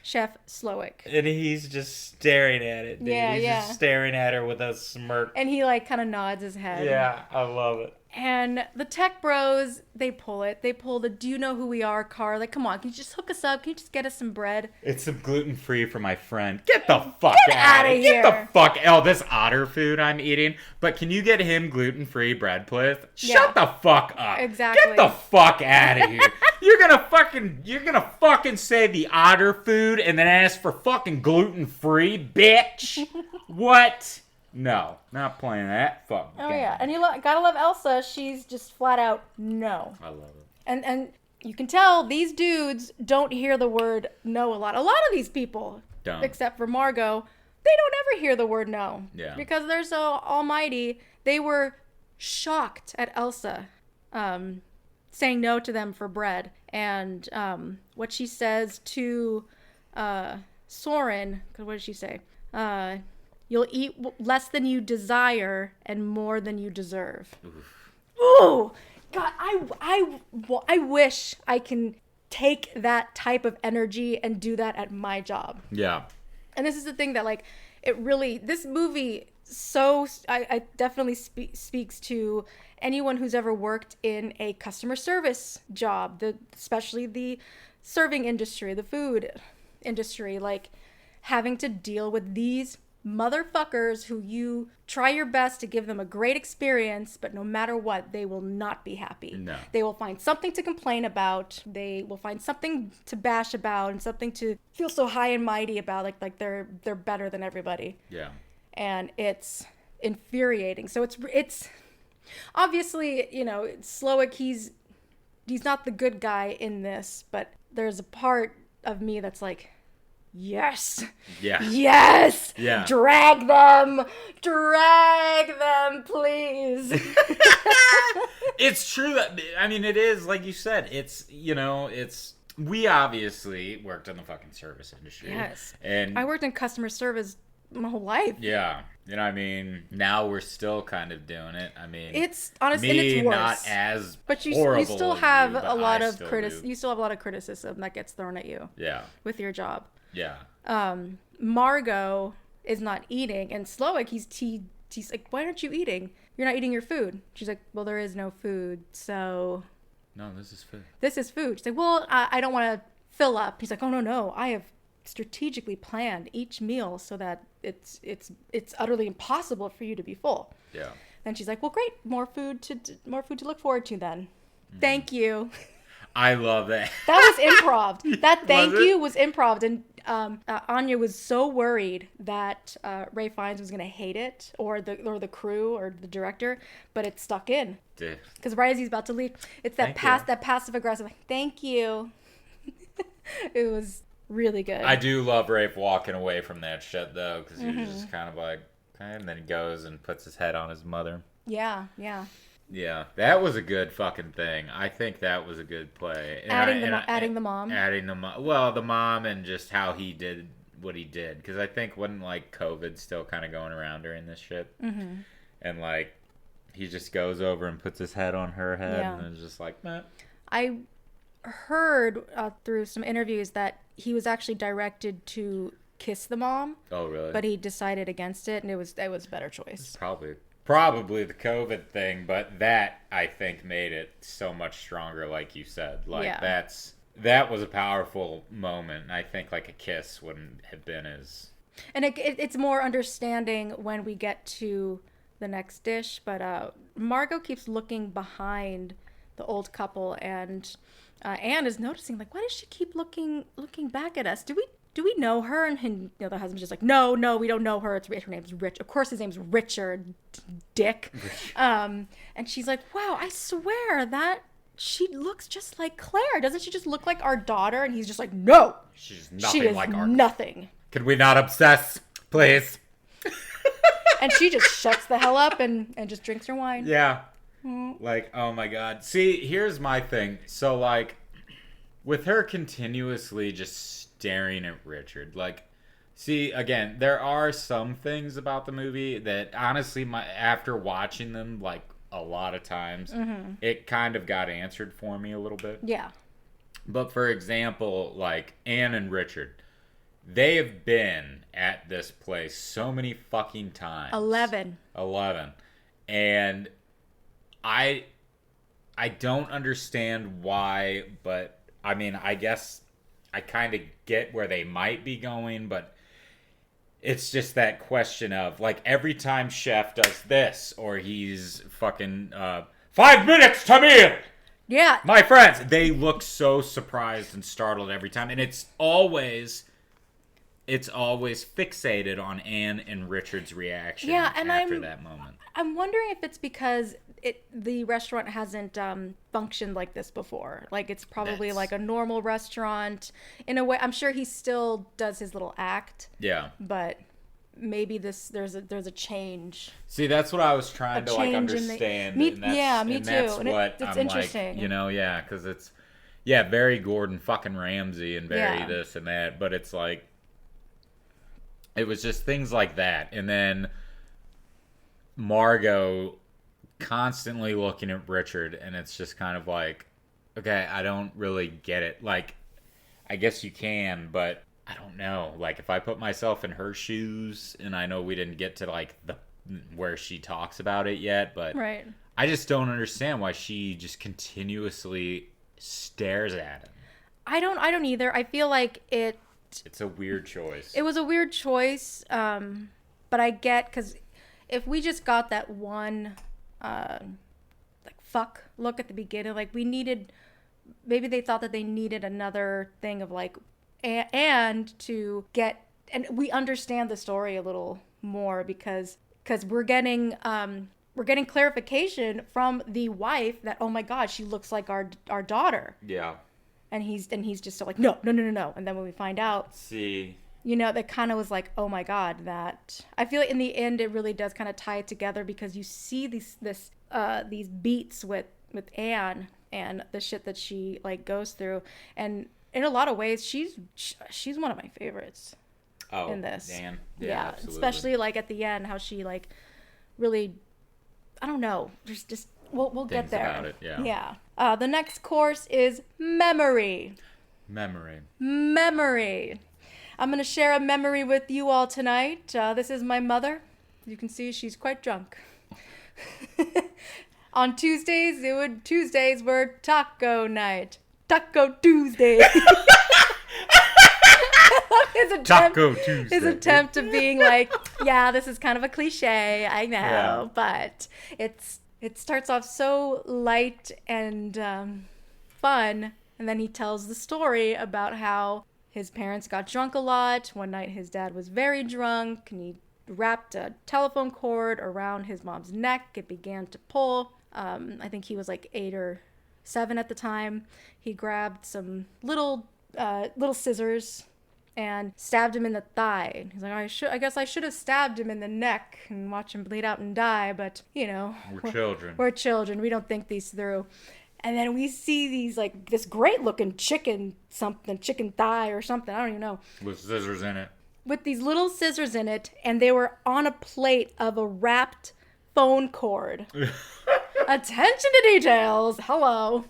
Chef Slowick. And he's just staring at it. Dude. Yeah, he's yeah. just staring at her with a smirk. And he, like, kind of nods his head. Yeah, I love it. And the tech bros, they pull it. They pull the "Do you know who we are?" card. Like, come on, can you just hook us up? Can you just get us some bread? It's some gluten-free for my friend. Get the fuck Get out outta of here. Get here. the fuck out. This otter food I'm eating. But can you get him gluten-free bread, please? Shut the fuck up. Exactly. Get the fuck out of here. You're gonna fucking say the otter food and then ask for fucking gluten-free, bitch. What? No, not playing that fucking Oh, game. yeah. And you gotta love Elsa. She's just flat out no. I love it. And you can tell these dudes don't hear the word no a lot. A lot of these people, Don't. except for Margot, they don't ever hear the word no. Yeah. Because they're so almighty. They were shocked at Elsa saying no to them for bread. And what she says to Soren, what did she say? You'll eat less than you desire and more than you deserve. Ooh, God, I wish I can take that type of energy and do that at my job. Yeah. And this is the thing that, like, this movie I definitely speaks to anyone who's ever worked in a customer service job, especially the serving industry, the food industry, like having to deal with these motherfuckers who you try your best to give them a great experience, but no matter what, they will not be happy. No. They will find something to complain about. They will find something to bash about and something to feel so high and mighty about, like they're better than everybody. Yeah. And it's infuriating. So it's obviously, Slowick, he's not the good guy in this, but there's a part of me that's like, yes. Yeah. Yes. Yeah. Drag them, please. It's true that, I mean, it is, like you said, we obviously worked in the fucking service industry. Yes. And I worked in customer service my whole life. yeah, I mean, now we're still kind of doing it. I mean, It's honestly, me and it's worse. not as But you horrible still as have you, but a lot I of still criticism. do. You still have a lot of criticism that gets thrown at you Yeah, with your job. yeah, Margot is not eating, and Slowick, he's like, why aren't you eating? You're not eating your food. She's like, well, there is no food, so no, this is food. this is food. She's like, well, I don't want to fill up. He's like, oh no, I have strategically planned each meal so that it's utterly impossible for you to be full. Yeah. Then she's like, well, great, more food to look forward to then. Thank you. I love that. That was improv. That thank Was it? you was improv. And Anya was so worried that Ray Fiennes was going to hate it, or the crew or the director, but it stuck in. Dude. Because right as he's about to leave, it's that Thank you. that passive aggressive, like, thank you. It was really good. I do love Rafe walking away from that shit, though, because he was just kind of like, okay, and then he goes and puts his head on his mother. Yeah. Yeah, that was a good fucking thing. I think that was a good play. And Adding the mom. Adding the mom. Well, the mom and just how he did what he did. Because I think when, like, COVID's still kind of going around during this shit. Mm-hmm. And, like, he just goes over and puts his head on her head. Yeah. And it's just like, meh. I heard through some interviews that he was actually directed to kiss the mom, Oh, really? but he decided against it, and it was a better choice. Probably the COVID thing, but that, I think, made it so much stronger, like you said. Like, Yeah. that was a powerful moment. And I think, like, a kiss wouldn't have been as... And it's more understanding when we get to the next dish, but Margot keeps looking behind the old couple, and Anne is noticing, like, why does she keep looking back at us? Do we know her? And the husband's just like, no, we don't know her. Her name's Rich. Of course his name's Richard, dick. And she's like, wow, I swear that she looks just like Claire. Doesn't she just look like our daughter? And he's just like, no, She's she nothing is like our... nothing. Could we not obsess, please? And she just shuts the hell up and just drinks her wine. Yeah. Like, oh my God. See, here's my thing. So, like, with her continuously just staring at Richard, like, see, again, there are some things about the movie that, honestly, after watching them, like, a lot of times, it kind of got answered for me a little bit. Yeah. But, for example, like, Anne and Richard, they have been at this place so many fucking times. 11. And I don't understand why, but I mean, I guess I kind of get where they might be going, but it's just that question of, like, every time Chef does this, or he's fucking 5 minutes to me, Yeah. my friends, they look so surprised and startled every time, and it's always fixated on Anne and Richard's reaction after that moment. I'm wondering if it's because the restaurant hasn't functioned like this before. Like, it's probably like a normal restaurant in a way. I'm sure he still does his little act. Yeah. But maybe there's a change. See, that's what I was trying to, like, understand. Me and that's, too. And that's And what it's I'm interesting. like, because it's, very Gordon fucking Ramsay and very this and that, but it's like, it was just things like that. And then Margot constantly looking at Richard, and it's just kind of like, okay, I don't really get it. Like, I guess you can, but I don't know. Like, if I put myself in her shoes, and I know we didn't get to, like, where she talks about it yet, but Right. I just don't understand why she just continuously stares at him. I don't either. I feel like It's a weird choice. it was a weird choice, but I get, because if we just got that one like fuck look at the beginning, like, maybe they thought that they needed another thing of, like, and to get, and we understand the story a little more because we're getting clarification from the wife that, oh my God, she looks like our daughter. Yeah. And he's just so like, no. And then when we find out, See. that kind of was like, oh my God, that I feel like in the end it really does kind of tie it together, because you see these beats with Anne and the shit that she, like, goes through, and in a lot of ways she's one of my favorites in this. Dan. Yeah, absolutely. Especially, like, at the end, how she, like, really, I don't know, just we'll get there. About it, yeah. The next course is memory. I'm going to share a memory with you all tonight. This is my mother. You can see she's quite drunk. On Tuesdays were taco night. Taco Tuesday. Taco Tuesday. His attempt of being like, yeah, this is kind of a cliche, I know, but it starts off so light and fun. And then he tells the story about how his parents got drunk a lot. One night his dad was very drunk and he wrapped a telephone cord around his mom's neck. It began to pull. I think he was like 8 or 7 at the time. He grabbed some little scissors and stabbed him in the thigh. He's like, I guess I should have stabbed him in the neck and watch him bleed out and die, but We're children. We're children. We don't think these through. And then we see these like this great looking chicken thigh or something. I don't even know. With scissors in it. With these little scissors in it, and they were on a plate of a wrapped phone cord. Attention to details. Hello.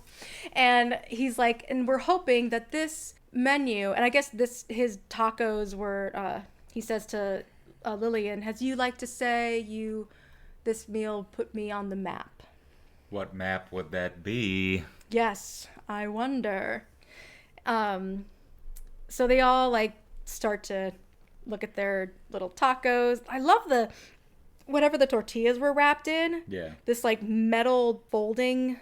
And he's like, and we're hoping that this menu, and I guess his tacos were, he says to Lillian, as you like to say, this meal put me on the map. What map would that be? Yes, I wonder. So they all like start to look at their little tacos. I love whatever the tortillas were wrapped in. Yeah. This like metal folding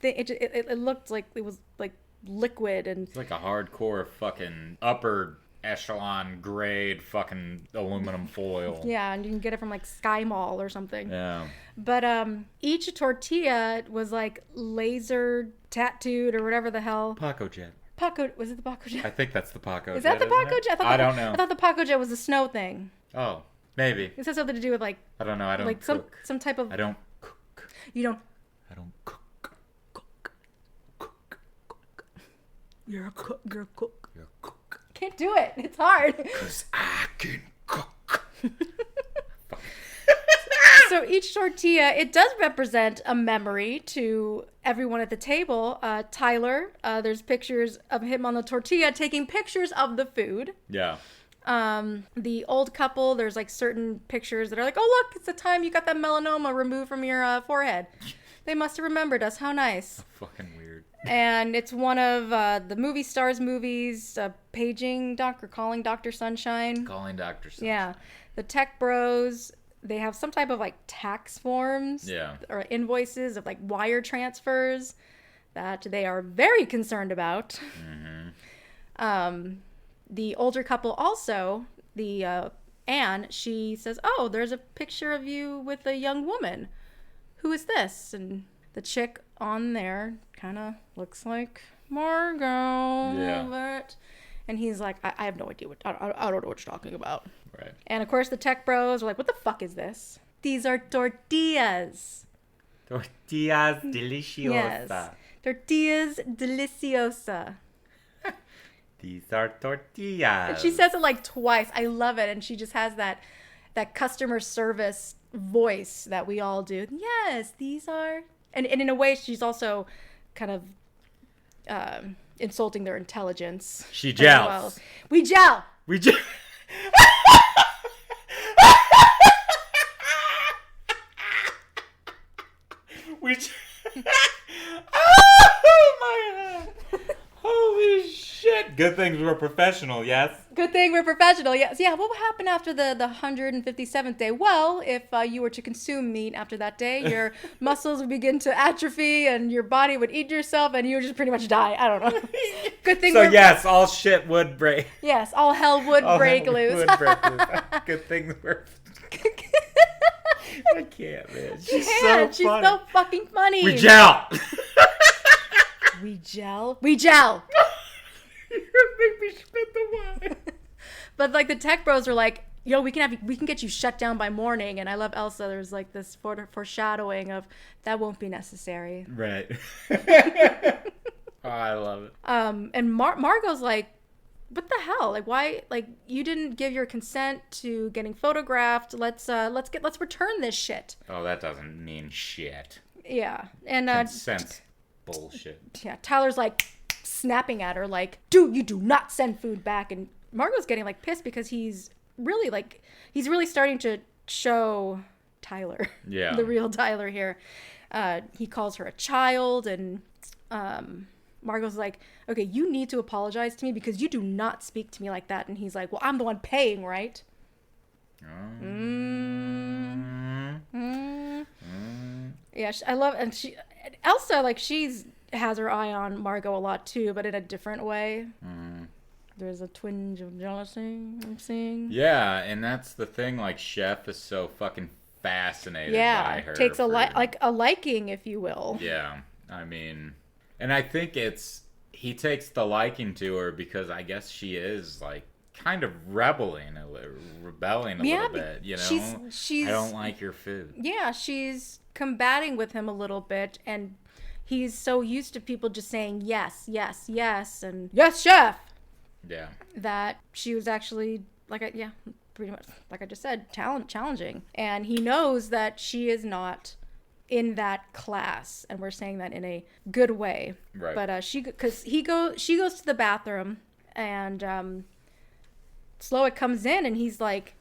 thing. It looked like it was like liquid and It's like a hardcore fucking upper echelon grade fucking aluminum foil. yeah, and you can get it from like Sky Mall or something. Yeah. But each tortilla was like laser tattooed or whatever the hell. Paco Jet. Was it the Paco Jet? I think that's the Paco Is Jet. that the isn't Paco it? Jet? I don't know. I thought the Paco Jet was the snow thing. Oh, maybe. This has something to do with like I don't know. I don't like cook. some type of I don't cook. you don't I don't cook. you're a cook. You're a cook. Can't do it. It's hard. Because I can cook. So each tortilla, it does represent a memory to everyone at the table. Tyler, there's pictures of him on the tortilla taking pictures of the food. Yeah. The old couple, there's like certain pictures that are like, oh look, it's the time you got that melanoma removed from your forehead. They must have remembered us. How nice. Fucking weird. And it's one of the movie stars movies, calling Dr. Sunshine. Calling Dr. Sunshine. Yeah. The Tech Bros, they have some type of like tax forms. Yeah. Or invoices of like wire transfers that they are very concerned about. Mm-hmm. The older couple also, Anne, she says, oh, there's a picture of you with a young woman. Who is this? And the chick on there kind of looks like Margot. Yeah. But, and he's like, I have no idea I don't know what you're talking about. Right. And of course the Tech Bros are like, what the fuck is this? These are tortillas. Tortillas deliciosa. Yes. Tortillas deliciosa. These are tortillas. And she says it like twice. I love it. And she just has that customer service voice that we all do. Yes, these are. And in a way, she's also kind of insulting their intelligence. She as gels. well. We gel. We just. we. Oh my god! Holy shit! Good things we're professional. Yes. Good thing we're professional. Yes. Yeah. What would happen after the 157th day? Well, if you were to consume meat after that day, your muscles would begin to atrophy, and your body would eat yourself, and you would just pretty much die. I don't know. Good thing. So yes, all shit would break. Yes, all hell would break loose. Would break loose. Good things we're. I can't, man. She's so She's funny. so fucking funny. We gel. We gel. We gel. You're gonna make me spit the wine. But like the Tech Bros are like, yo, we can get you shut down by morning. And I love Elsa. There's like this foreshadowing of that won't be necessary. Right. Oh, I love it. And Margot's like, what the hell? Like, why? Like, you didn't give your consent to getting photographed. Let's return this shit. Oh, that doesn't mean shit. Yeah. And Consent's bullshit. yeah, Tyler's like snapping at her, like, dude, you do not send food back. And Margot's getting like pissed because he's really starting to show Tyler, Yeah. the real Tyler here. He calls her a child, and Margot's like, okay, you need to apologize to me because you do not speak to me like that. And he's like, well, I'm the one paying, right? Yeah, I love, and Elsa, like, she's has her eye on Margot a lot too, but in a different way. There's a twinge of jealousy I'm seeing. Yeah, and that's the thing. Like, Chef is so fucking fascinated by her. Takes a liking, if you will. Yeah, I mean, and I think he takes the liking to her because I guess she is like kind of rebelling a little bit. You know, she's I don't like your food. Yeah, she's combating with him a little bit, and he's so used to people just saying yes, yes, yes, and yes, chef. Yeah. That she was actually pretty much like I just said, challenging, and he knows that she is not in that class, and we're saying that in a good way. Right. But she goes to the bathroom, and Slowik comes in, and he's like,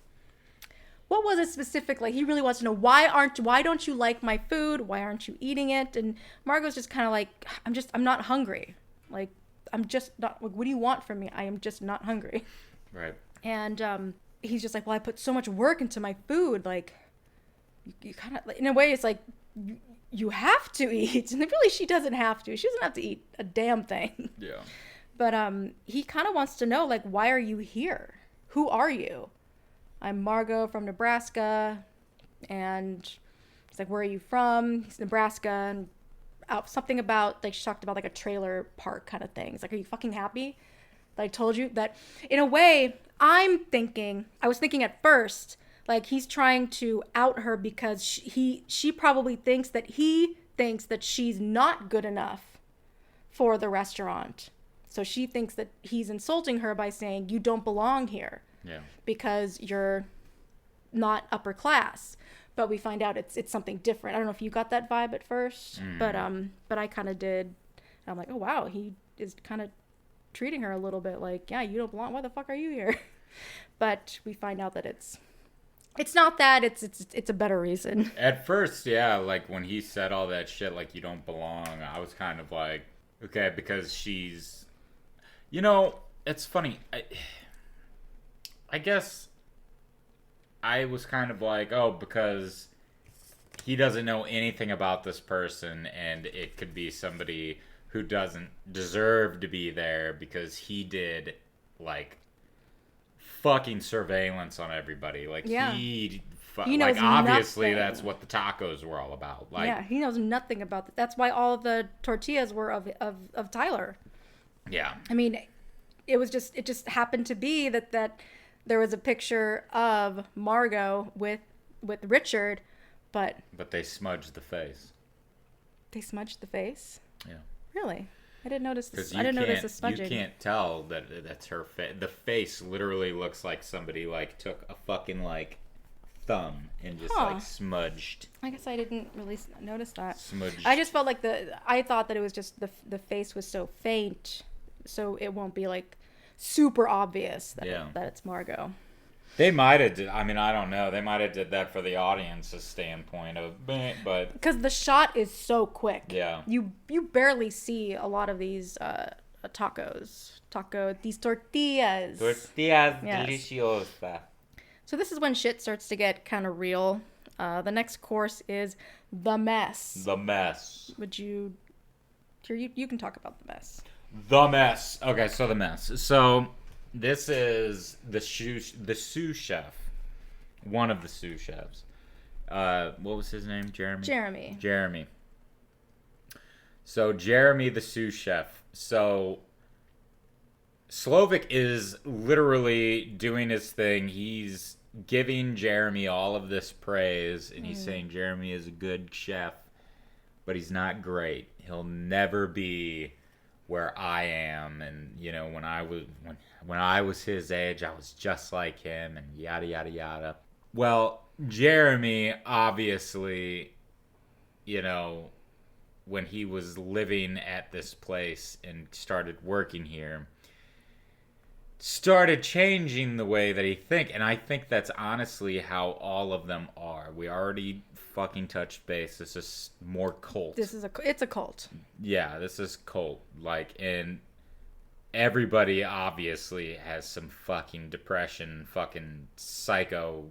what was it specifically? He really wants to know why don't you like my food? Why aren't you eating it? And Margot's just kind of like, I'm not hungry. Like, I'm just not, like, what do you want from me? I am just not hungry. Right. And he's just like, well, I put so much work into my food. Like, you kind of, in a way, it's like, you have to eat. And really, she doesn't have to. She doesn't have to eat a damn thing. Yeah. But he kind of wants to know, like, why are you here? Who are you? I'm Margot from Nebraska. And he's like, where are you from? He's Nebraska. And something about, like, she talked about, like, a trailer park kind of thing. It's like, are you fucking happy that I told you that? In a way, I was thinking at first, like, he's trying to out her because she probably thinks that she's not good enough for the restaurant. So she thinks that he's insulting her by saying, you don't belong here. Yeah. Because you're not upper class. But we find out it's something different. I don't know if you got that vibe at first, but I kind of did. I'm like, oh wow, he is kind of treating her a little bit like, yeah, you don't belong. Why the fuck are you here? But we find out that it's not that. It's a better reason. At first, yeah, like when he said all that shit, like you don't belong, I was kind of like, okay, because she's, you know, it's funny. I guess I was kind of like, oh, because he doesn't know anything about this person, and it could be somebody who doesn't deserve to be there because he did, like, fucking surveillance on everybody. Like, yeah. he knows like, obviously nothing. That's what the tacos were all about. Like, yeah, he knows nothing about that. That's why all of the tortillas were of Tyler. Yeah. I mean, it just happened to be that there was a picture of Margot with Richard, but they smudged the face. They smudged the face? Yeah. Really? I didn't notice this. I didn't notice the smudging. You can't tell that that's her face. The face literally looks like somebody like took a fucking like thumb and just like smudged. I guess I didn't really notice that. Smudged. I just felt like I thought that it was just the face was so faint, so it won't be like super obvious that it's Margot. They might have did. I mean, I don't know. They might have did that for the audience's standpoint of, but because the shot is so quick. Yeah. You barely see a lot of these these tortillas. Tortillas Yes. deliciosa. So this is when shit starts to get kind of real. The next course is the mess. The mess. Would you? You can talk about the mess. The mess. Okay, so the mess. So this is the sous chef, one of the sous chefs. What was his name? Jeremy. So Jeremy, the sous chef. So Slowik is literally doing his thing. He's giving Jeremy all of this praise, and he's saying Jeremy is a good chef, but he's not great. He'll never be where I am, and you know, when I was his age, I was just like him, and yada yada yada. Well, Jeremy obviously, you know, when he was living at this place and started working here, started changing the way that he think, and I think that's honestly how all of them are. We already fucking touched base. This is more cult. It's a cult. Yeah, this is cult. Like, and everybody obviously has some fucking depression, fucking psycho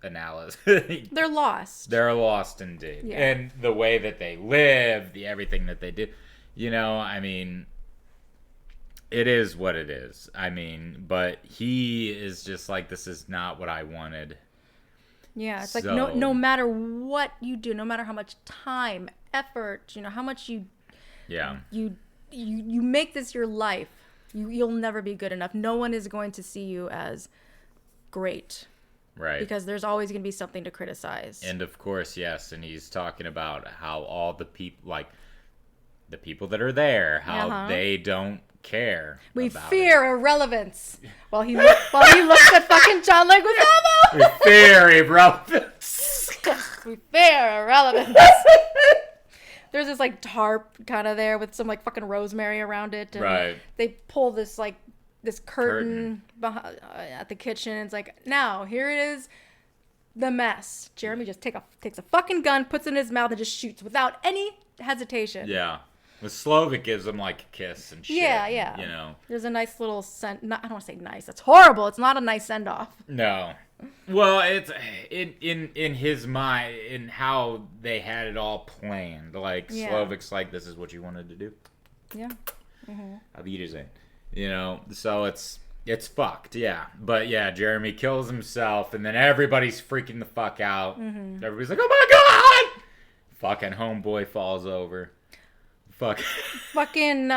analysis. They're lost. They're lost indeed. Yeah. And the way that they live, the everything that they do. you know, I mean, it is what it is. I mean, but he is just like, this is not what I wanted. Yeah, it's like So- no matter what you do, no matter how much time, effort, you know, how much you Yeah. make this your life, you'll never be good enough. No one is going to see you as great Right. because there's always going to be something to criticize. And of course, yes, and he's talking about how all the people, like the people that are there, how they don't care. We about fear irrelevance. While he looks at fucking John Leguizamo. it. We fear irrelevance. We fear irrelevance. There's this like tarp kind of there with some like fucking rosemary around it. And Right. they pull this like this curtain behind, at the kitchen. It's like, now here it is, the mess. Jeremy just takes a fucking gun, puts it in his mouth, and just shoots without any hesitation. Yeah. With Slovak gives him like a kiss and shit. Yeah, yeah. You know. There's a nice little I don't want to say nice. That's horrible. It's not a nice send off. No. Well, it's in his mind, in how they had it all planned. Like Yeah. Slovak's like, this is what you wanted to do. Yeah. Auf Wiedersehen. You know, so it's fucked, yeah. But yeah, Jeremy kills himself, and then everybody's freaking the fuck out. Mm-hmm. Everybody's like, oh my god! Fucking homeboy falls over. Fuck. Fucking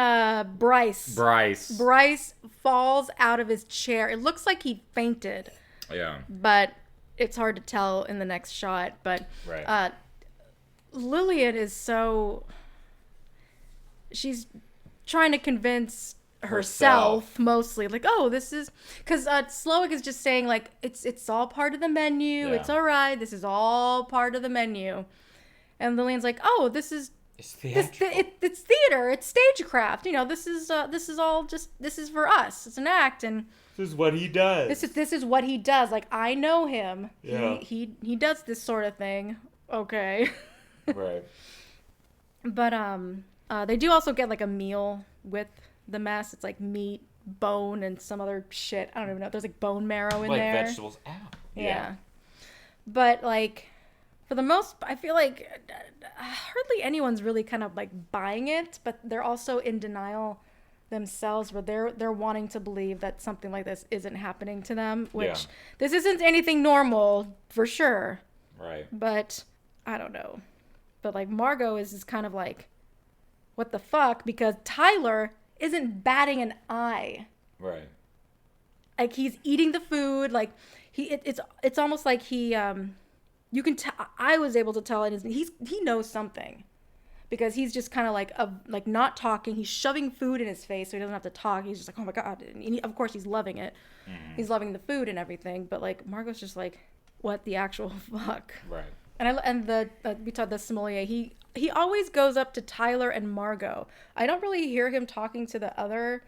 Bryce. Bryce falls out of his chair. It looks like he fainted, Yeah. but it's hard to tell in the next shot. But Right. Lillian is so... She's trying to convince herself mostly. Like, oh, this is... Because Slowick is just saying, like, it's all part of the menu. Yeah. It's all right. This is all part of the menu. And Lillian's like, oh, this is... It's it's theater. It's stagecraft. You know, this is all just, this is for us. It's an act, and This is what he does. this is what he does. Like, I know him. Yeah. He does this sort of thing. Okay. Right. But they do also get like a meal with the mess. It's like meat, bone, and some other shit. I don't even know. There's like bone marrow in like there. vegetables. Ow. Yeah. But like, for the most, I feel like hardly anyone's really kind of like buying it, but they're also in denial themselves, where they're wanting to believe that something like this isn't happening to them, which this isn't anything normal for sure. Right. But I don't know. But like Margot is just kind of like, what the fuck? Because Tyler isn't batting an eye. Right. Like, he's eating the food. Like, it's almost like he you can tell. I was able to tell he knows something, because he's just kind of like not talking. He's shoving food in his face so he doesn't have to talk. He's just like, oh my god. And of course he's loving it. Mm-hmm. He's loving the food and everything. But like Margot's just like, what the actual fuck? Right. And we talked the sommelier. He always goes up to Tyler and Margot. I don't really hear him talking to the other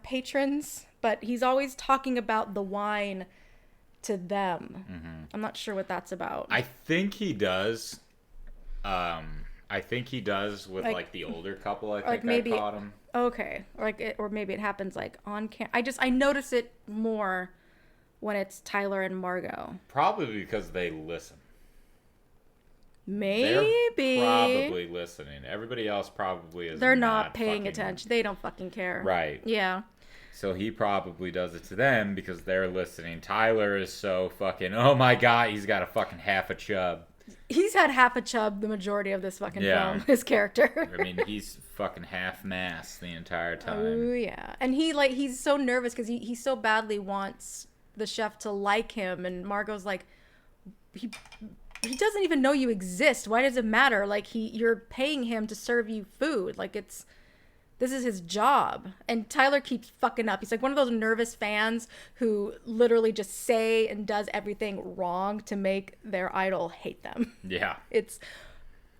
patrons, but he's always talking about the wine to them. Mm-hmm. I'm not sure what that's about. I think he does. I think he does with like the older couple. I think like maybe, I caught him. Okay, or maybe it happens like on camera. I notice it more when it's Tyler and Margot. Probably because they listen. Maybe They're probably listening. Everybody else probably is. They're not paying attention. They don't fucking care. Right. Yeah. So he probably does it to them because they're listening. Tyler is so fucking, oh my god, he's got a fucking half a chub. He's had half a chub the majority of this fucking Yeah. film, his character. I mean, he's fucking half mass the entire time. Oh, yeah. And he's so nervous because he so badly wants the chef to like him. And Margot's like, he doesn't even know you exist. Why does it matter? Like, you're paying him to serve you food. Like, this is his job. And Tyler keeps fucking up. He's like one of those nervous fans who literally just say and does everything wrong to make their idol hate them. Yeah. It's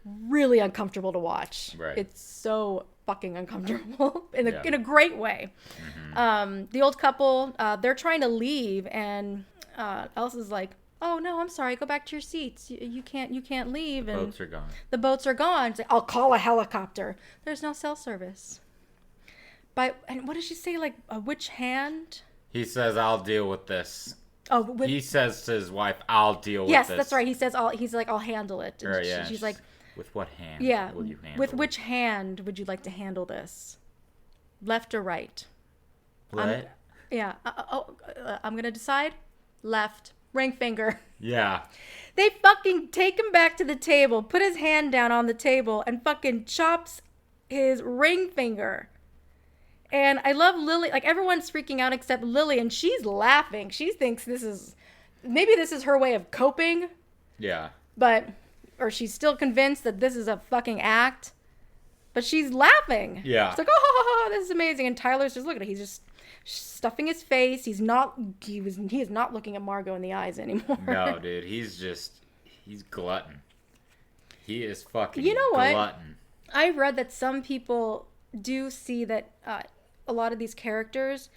really uncomfortable to watch. Right. It's so fucking uncomfortable in Yeah. a great way. Mm-hmm. The old couple, they're trying to leave, and Elsa's like, oh no, I'm sorry, go back to your seats. You can't leave. And Boats are gone. the boats are gone. It's like, I'll call a helicopter. There's no cell service. And what did she say? Like, which hand? He says, I'll deal with this. Oh, He says to his wife, I'll deal with yes, this. that's right. He says, he's like, I'll handle it. And Right, yeah. she's like, With what hand Yeah. will you handle With it? which hand would you like to handle this? Left or right? What? Yeah. I'm gonna decide. Left. Ring finger. Yeah. They fucking take him back to the table, put his hand down on the table, and fucking chops his ring finger. And I love Lily. Like, everyone's freaking out except Lily, and she's laughing. She thinks maybe this is her way of coping, Yeah. or she's still convinced that this is a fucking act. But she's laughing. Yeah. It's like, oh, this is amazing. And Tyler's just looking at it. He's just stuffing his face. He is not looking at Margot in the eyes anymore. No, dude. He's glutton. He is fucking You know what? glutton. I've read that some people do see that a lot of these characters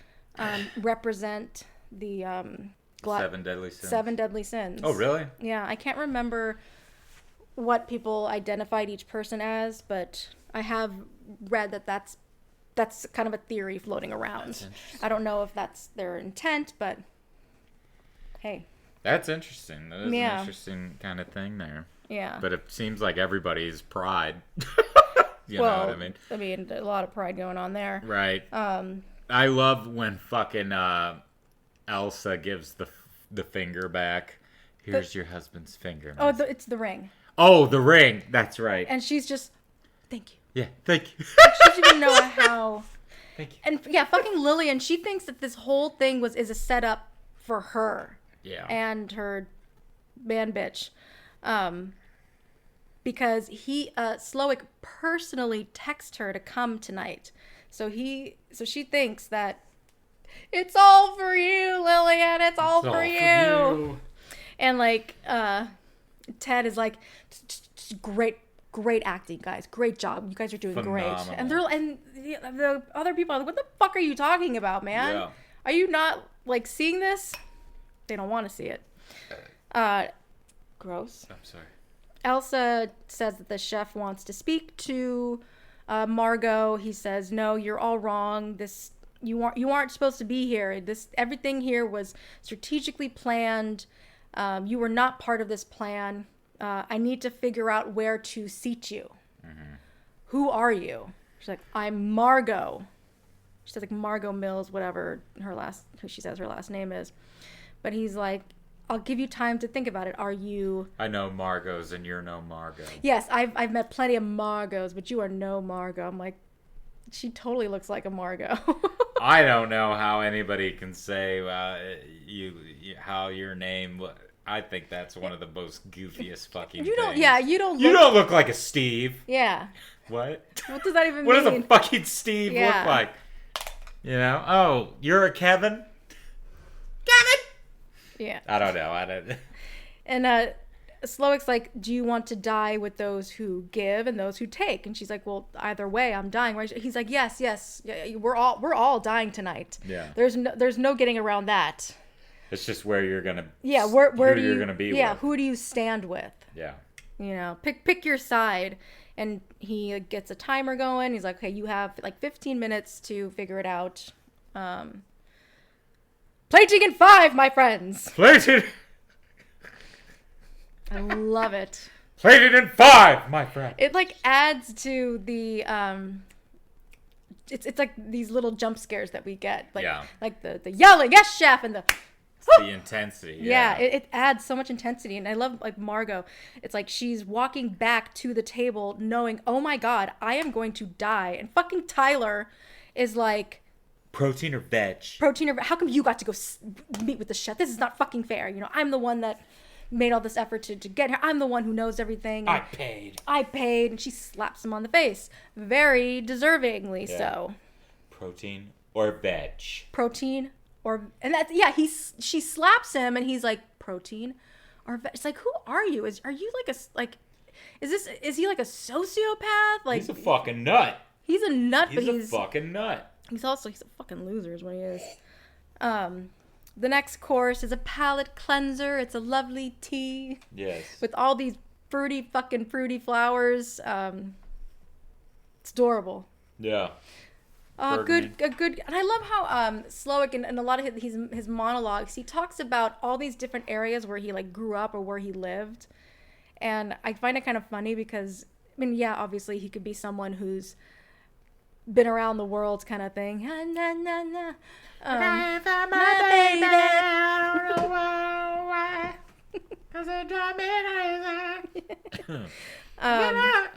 represent the Seven deadly sins. Seven deadly sins. Oh, really? Yeah, I can't remember what people identified each person as, but I have read that that's kind of a theory floating around. I don't know if that's their intent, but hey. That's interesting. That is Yeah. an interesting kind of thing there. Yeah. But it seems like everybody's pride. You know well, what I mean? a lot of pride going on there. Right. I love when fucking Elsa gives the finger back. Here's your husband's finger. Oh, it's the ring. Oh, the ring. That's right. And she's just, thank you. Yeah, thank you. She doesn't even know how. Thank you. And yeah, fucking Lillian, she thinks that this whole thing is a setup for her. Yeah. And her man bitch. Because Slowick personally texted her to come tonight. So she thinks that it's all for you, Lillian. It's all for you. And like Ted is like, great acting, guys. Great job. You guys are doing Phenomenal. great. And the other people are like, what the fuck are you talking about, man? Yeah. Are you not like seeing this? They don't want to see it. Gross. I'm sorry. Elsa says that the chef wants to speak to Margot. He says, "No, you're all wrong. You aren't supposed to be here. Everything here was strategically planned. You were not part of this plan. I need to figure out where to seat you. Mm-hmm. Who are you?" She's like, "I'm Margot." She says like Margot Mills, whatever who she says her last name is. But he's like, "I'll give you time to think about it. Are you?" I know Margot's and you're no Margot. Yes, I've met plenty of Margos, but you are no Margot. I'm like, she totally looks like a Margot. I don't know how anybody can say how your name. I think that's one of the most goofiest fucking you don't. things. Yeah, you don't. You don't look like a Steve. Yeah. What? What does that even What mean? does a fucking Steve Yeah. look like? You know? Oh, you're a Kevin? Yeah. I don't know. And Slowick's like, "Do you want to die with those who give and those who take?" And she's like, "Well, either way, I'm dying." Right? He's like, "Yes. Yeah, we're all dying tonight. Yeah. There's no getting around that. It's just where you're gonna. Yeah. Where do you're you? gonna be? Yeah. with. Who do you stand with? Yeah. You know, pick your side." And he gets a timer going. He's like, "Okay, you have like 15 minutes to figure it out." Plating in 5, my friends. Plated. I love it. Plated in 5, my friend. It like adds to the it's like these little jump scares that we get, like Yeah. like the yelling, "Yes, chef," and the The intensity. yeah, it adds so much intensity. And I love like Margot. It's like she's walking back to the table knowing, "Oh my god, I am going to die." And fucking Tyler is like, Protein or veg? "Protein or how come you got to go meet with the chef? This is not fucking fair. You know, I'm the one that made all this effort to get here. I'm the one who knows everything. I paid. And she slaps him on the face. Very deservingly so. Protein or veg? Protein or... And that's... Yeah, she slaps him and he's like, "Protein or veg?" It's like, who are you? Are you like a... Like... Is he like a sociopath? Like, He's a fucking nut. He's a nut, but He's a fucking nut. He's a fucking loser is what he is. The next course is a palate cleanser. It's a lovely tea Yes. with all these fruity flowers. It's adorable. Yeah. Good. And I love how Slowick and a lot of his monologues, he talks about all these different areas where he like grew up or where he lived. And I find it kind of funny because, I mean, yeah, obviously he could be someone who's been around the world kind of thing. My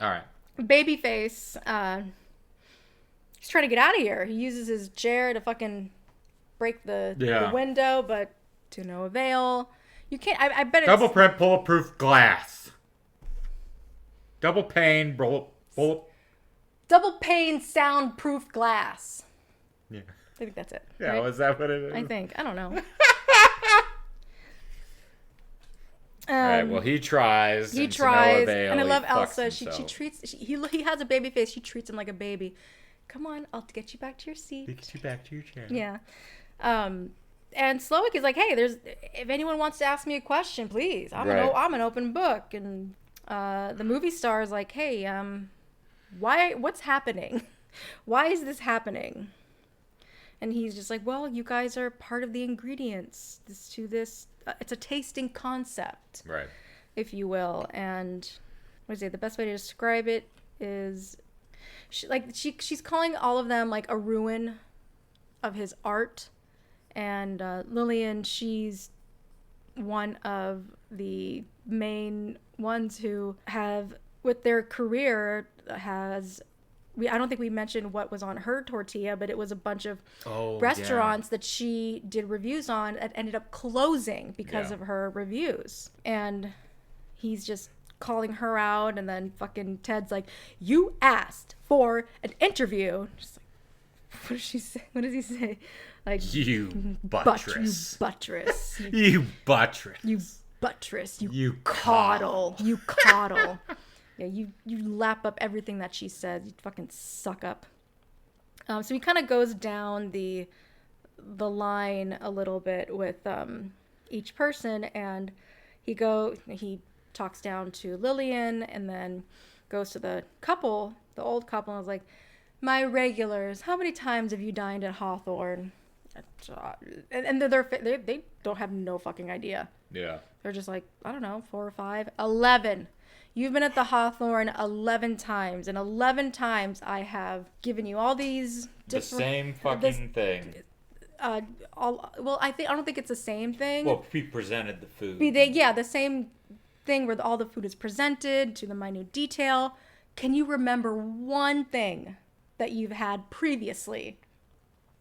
All right. Babyface, he's trying to get out of here. He uses his chair to fucking break the window, but to no avail. You can't. I bet it's Double print bulletproof glass. Double pane bullet. double pane soundproof glass. Yeah. I think that's it. Yeah. right? Was that what it is? I think. I don't know. All right. Well, he tries. He and to tries, no avail, and I he love fucks Elsa. She himself. treats. He has a baby face. She treats him like a baby. Come on, I'll get you back to your seat. Get you back to your chair. Yeah. And Slowick is like, hey, if anyone wants to ask me a question, please. I'm an open book. And the movie star is like, hey, what's happening? Why is this happening? And he's just like, well, you guys are part of the ingredients to this. It's a tasting concept, Right. if you will. And what is it? The best way to describe it is, she's calling all of them like a ruin of his art. And Lillian, she's one of the main ones who have, with their career, I don't think we mentioned what was on her tortilla, but it was a bunch of restaurants that she did reviews on that ended up closing because of her reviews. And he's just calling her out, and then fucking Ted's like, you asked for an interview. Just like, what does she say? What does he say? Like, You buttress. You buttress. You buttress. You buttress. You coddle. You coddle. Yeah, you lap up everything that she says. You fucking suck up. So he kind of goes down the line a little bit with each person, and he talks down to Lillian, and then goes to the old couple, and was like, my regulars, how many times have you dined at Hawthorne? And they don't have no fucking idea. Yeah. They're just like, I don't know, 4 or 5, 11. You've been at the Hawthorne 11 times, and 11 times I have given you all these The same fucking thing. I don't think it's the same thing. Well, we presented the food. The same thing where all the food is presented to the minute detail. Can you remember one thing that you've had previously?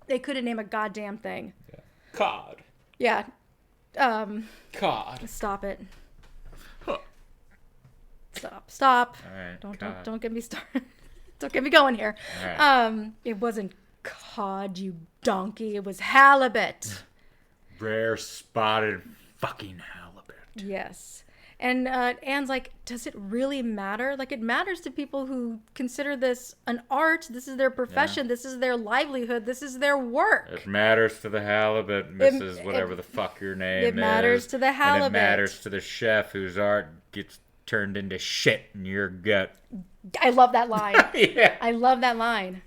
They couldn't name a goddamn thing. Yeah. Cod. Yeah. Cod. Stop it. Stop. All right. Don't get me started. Don't get me going here. All right. It wasn't cod, you donkey. It was halibut. Rare spotted fucking halibut. Yes. And Anne's like, does it really matter? Like, it matters to people who consider this an art. This is their profession. Yeah. This is their livelihood. This is their work. It matters to the halibut, Mrs. whatever the fuck your name is. It matters to the halibut. And it matters to the chef whose art gets turned into shit in your gut. I love that line. Yeah. I love that line.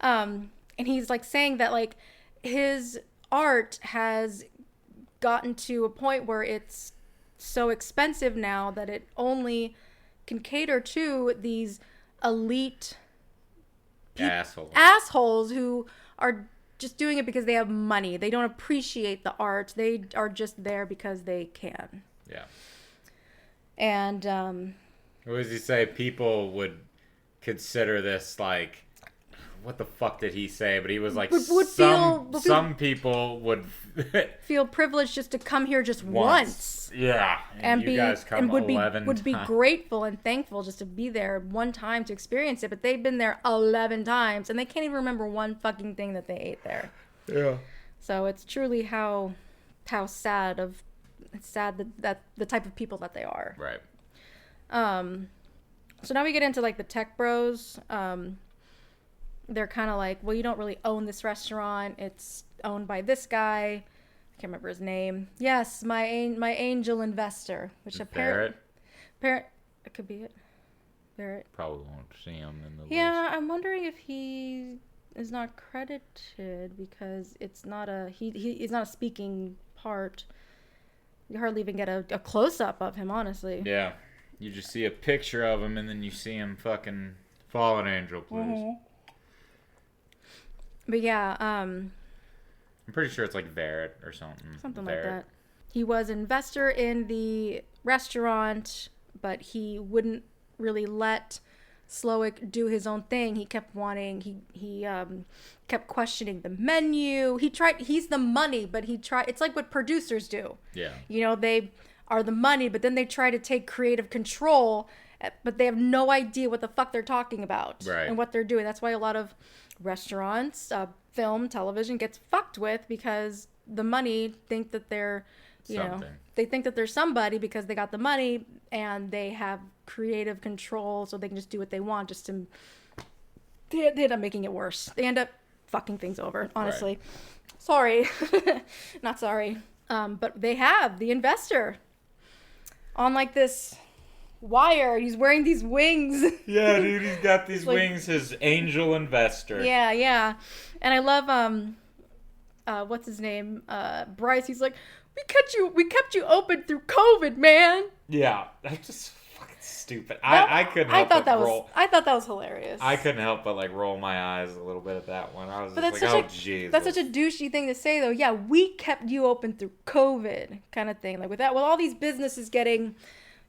And he's like saying that like his art has gotten to a point where it's so expensive now that it only can cater to these elite assholes who are just doing it because they have money. They don't appreciate the art. They are just there because they can. Yeah. And what does he say? People would consider this like, what the fuck did he say? But he was like, some people would feel privileged just to come here just once. Yeah, and you guys come 11 would be grateful and thankful just to be there one time to experience it. But they've been there 11 times and they can't even remember one fucking thing that they ate there. Yeah. So it's truly how sad that the type of people that they are. Right. So now we get into like the tech bros. They're kind of like, well, you don't really own this restaurant. It's owned by this guy. I can't remember his name. Yes, my angel investor, which apparently Barrett. It could be it. Barrett. Probably won't see him in the list. Yeah, I'm wondering if he is not credited because it's not he's not a speaking part. You hardly even get a close up of him, honestly. Yeah. You just see a picture of him, and then you see him fucking fallen angel, please. Mm-hmm. But yeah, I'm pretty sure it's like Barrett or something. something Barrett. like that. He was an investor in the restaurant, but he wouldn't really let Slowick do his own thing. He kept wanting, he kept questioning the menu. He's the money, but it's like what producers do. Yeah. You know, they are the money, but then they try to take creative control, but they have no idea what the fuck they're talking about Right. and what they're doing. That's why a lot of restaurants, film, television gets fucked with, because the money think that they're, you know, Something. they think that they're somebody because they got the money, and they have creative control, so they can just do what they want. They end up making it worse. They end up fucking things over, honestly. Right. Sorry. Not sorry. But they have the investor on like this wire. He's wearing these wings. Yeah, dude, he's got these like- wings. His angel investor. Yeah. And I love what's his name? Bryce. He's like, we kept you open through COVID, man. Yeah, that's just fucking stupid. I couldn't help I thought that was hilarious. I couldn't help but like roll my eyes a little bit at that one. I was But just that's like, such oh Jesus. That's such a douchey thing to say, though. Yeah, we kept you open through COVID, kind of thing. Like with all these businesses getting,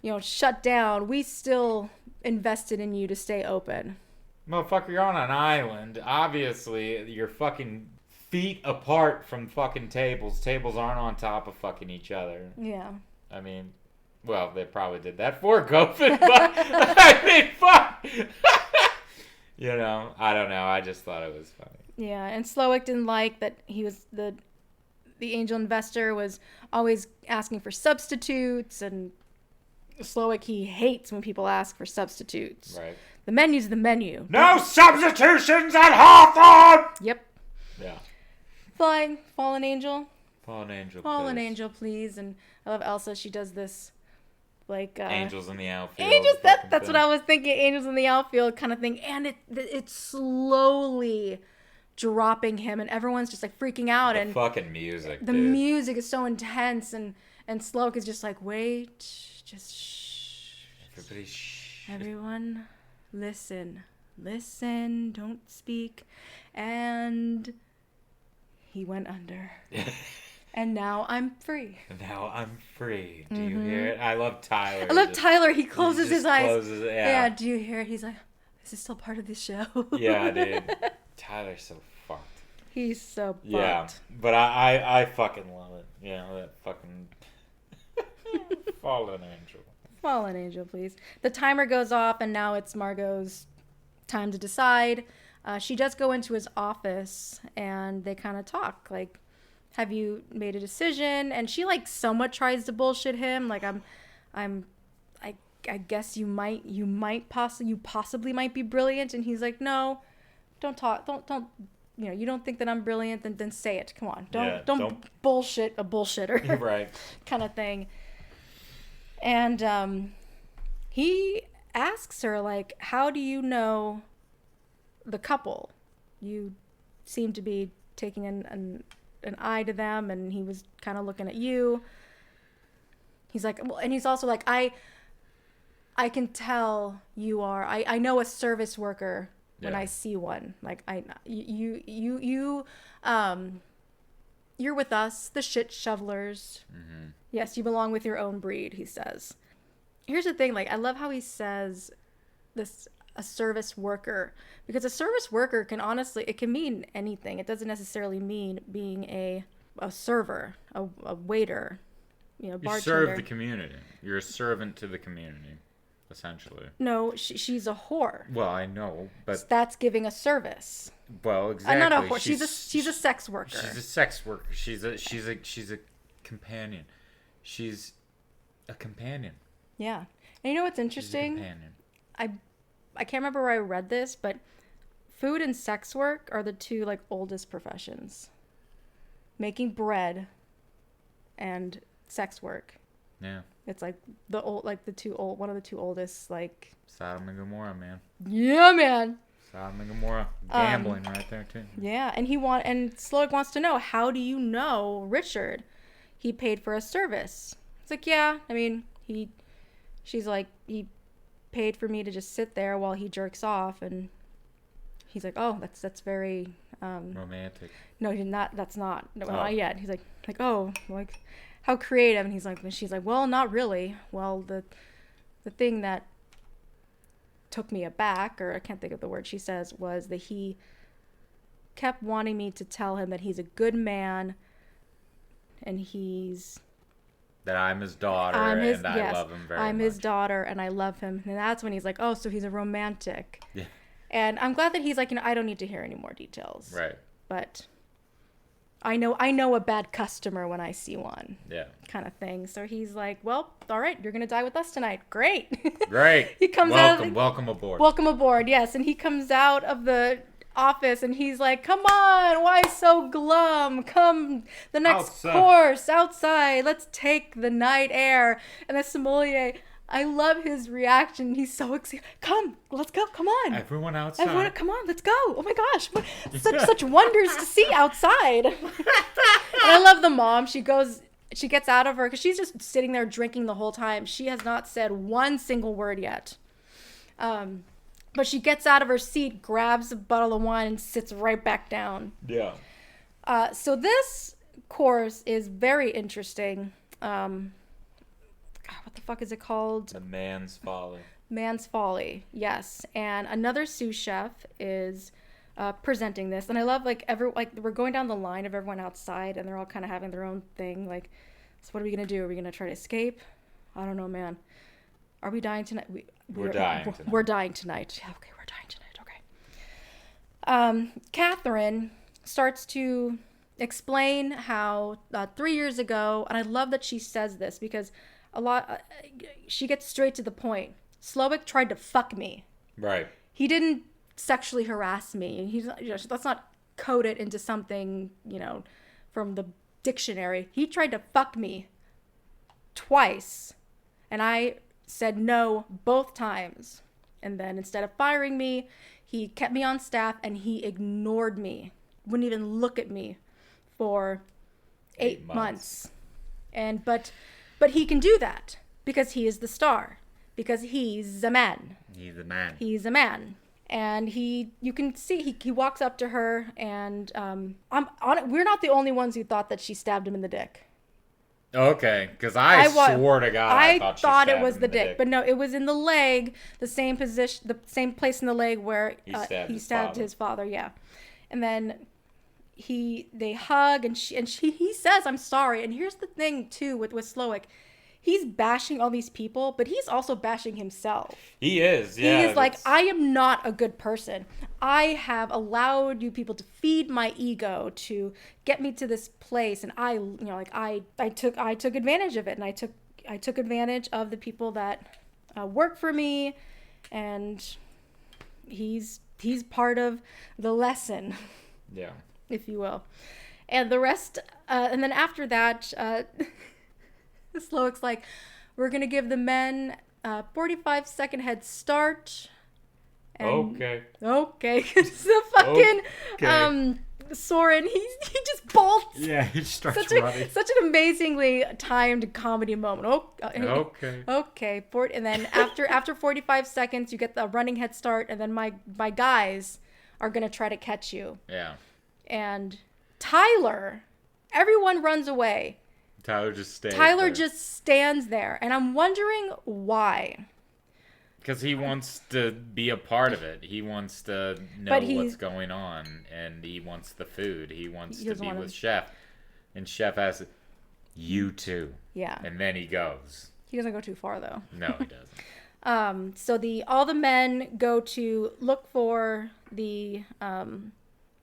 you know, shut down, we still invested in you to stay open. Motherfucker, you're on an island. Obviously, you're fucking feet apart from fucking tables. Tables aren't on top of fucking each other. Yeah. I mean, well, they probably did that for COVID, but I mean, fuck. You know, I don't know. I just thought it was funny. Yeah, and Slowick didn't like that he was the angel investor was always asking for substitutes, and Slowick, he hates when people ask for substitutes. Right. The menu's the menu. No substitutions at Hawthorne! Yep. Yeah. Fallen angel. Fallen angel. Fallen please. angel, please. And I love Elsa. She does this, like Angels in the outfield. Angels. fucking That's thing. what I was thinking. Angels in the outfield kind of thing. And it's slowly dropping him, and everyone's just like freaking out. The And fucking music, the dude. music is so intense, and Slowick is just like, wait, just shh. Everybody shh. Everyone, listen, don't speak. And he went under. And now I'm free. Now I'm free. Do you hear it? I love Tyler. I love Just- Tyler. He he closes just his eyes. closes it, Yeah, yeah. do you hear it? He's like, is this still part of this show? Yeah, dude. Tyler's so fucked. He's so fucked. Yeah, but I fucking love it. You know, that fucking fallen angel. Fallen angel, please. The timer goes off, and now it's Margot's time to decide. She does go into his office, and they kind of talk. Like, have you made a decision? And she like somewhat tries to bullshit him. Like, I guess you possibly might be brilliant. And he's like, no, don't talk. Don't. You know, you don't think that I'm brilliant? Then say it. Come on, don't bullshit a bullshitter. Right. Kind of thing. And he asks her, like, how do you know the couple? You seem to be taking an eye to them, and he was kind of looking at you. He's like, well, and he's also like, I can tell you are. I know a service worker when Yeah. I see one. Like, you're with us, the shit shovelers. Mm-hmm. Yes, you belong with your own breed, he says. Here's the thing, like, I love how he says this, a service worker, because a service worker can honestly, it can mean anything. It doesn't necessarily mean being a server, a waiter, you know, You bartender. serve the community. You're a servant to the community, essentially. No, she's a whore. Well, I know, but That's giving a service. well, exactly. Not a whore. She's a sex worker. She's a sex worker. She's a companion. She's a companion. Yeah. And you know what's She's a interesting? companion. I can't remember where I read this, but food and sex work are the two like oldest professions. Making bread and sex work. Yeah. It's like one of the two oldest, like. Sodom and Gomorrah, man. Yeah, man. Sodom and Gomorrah. Gambling right there, too. Yeah, and Slowick wants to know, how do you know Richard? He paid for a service. It's like, yeah, I mean, she's like, he paid for me to just sit there while he jerks off, and he's like, oh, that's very romantic. no, he's not. That's not. No, Oh. not yet. He's like, oh, like, how creative. And she's like, well, not really. Well, the thing that took me aback, or I can't think of the word she says, was that he kept wanting me to tell him that he's a good man, and That I'm his daughter, yes, I love him very much. I'm his daughter, and I love him. And that's when he's like, oh, so he's a romantic. Yeah. And I'm glad that he's like, I don't need to hear any more details. Right. But I know a bad customer when I see one, Yeah. kind of thing. So he's like, well, all right, you're going to die with us tonight. Great. Great. He comes out of Welcome aboard. Welcome aboard, yes. And he comes out of the office and he's like, come on, why so glum? Come, the next course, outside. Let's take the night air. And the sommelier, I love his reaction. He's so excited. Come, let's go. Come on. Everyone outside. Come on, let's go. Oh my gosh. Such wonders to see outside. And I love the mom. She gets out of her, because she's just sitting there drinking the whole time. She has not said one single word yet. But she gets out of her seat, grabs a bottle of wine, and sits right back down. Yeah. So this course is very interesting. God, what the fuck is it called? The Man's Folly. Man's Folly, yes. And another sous chef is presenting this. And I love, we're going down the line of everyone outside, and they're all kind of having their own thing. Like, so what are we going to do? Are we going to try to escape? I don't know, man. Are we dying tonight? We're dying tonight. We're dying tonight. Yeah, okay, we're dying tonight. Okay. Catherine starts to explain how 3 years ago, and I love that she says this, because she gets straight to the point. Slowik tried to fuck me. Right. He didn't sexually harass me. Let's not code it into something, from the dictionary. He tried to fuck me twice, and I said no both times. And then instead of firing me, he kept me on staff, and he ignored me. Wouldn't even look at me for 8 months. And but he can do that because he is the star, because he's a man. He's a man. He's a man. And you can see he walks up to her, and we're not the only ones who thought that she stabbed him in the dick. Okay, because I swore to God I thought thought it was the dick, but no, it was in the leg, the same position, the same place in the leg where he stabbed his father. Yeah, and then they hug, and he says, "I'm sorry." And here's the thing too with Slowik. He's bashing all these people, but he's also bashing himself. He is, yeah. He is like, I am not a good person. I have allowed you people to feed my ego to get me to this place, and I took advantage of it, and I took advantage of the people that work for me, and he's part of the lesson, yeah, if you will, and the rest, and then after that. Slowik's like, we're going to give the men a 45-second head start. And okay. So fucking Soren, he just bolts. Yeah, he starts running. Such an amazingly timed comedy moment. Okay. And then after 45 seconds, you get the running head start, and then my guys are going to try to catch you. Yeah. And Tyler, everyone runs away. Tyler just stands there, and I'm wondering why. Because he wants to be a part of it. He wants to know what's going on, and he wants the food. He wants to be with Chef, and Chef asks, "You too." Yeah. And then he goes. He doesn't go too far though. No, he doesn't. So all the men go to look for the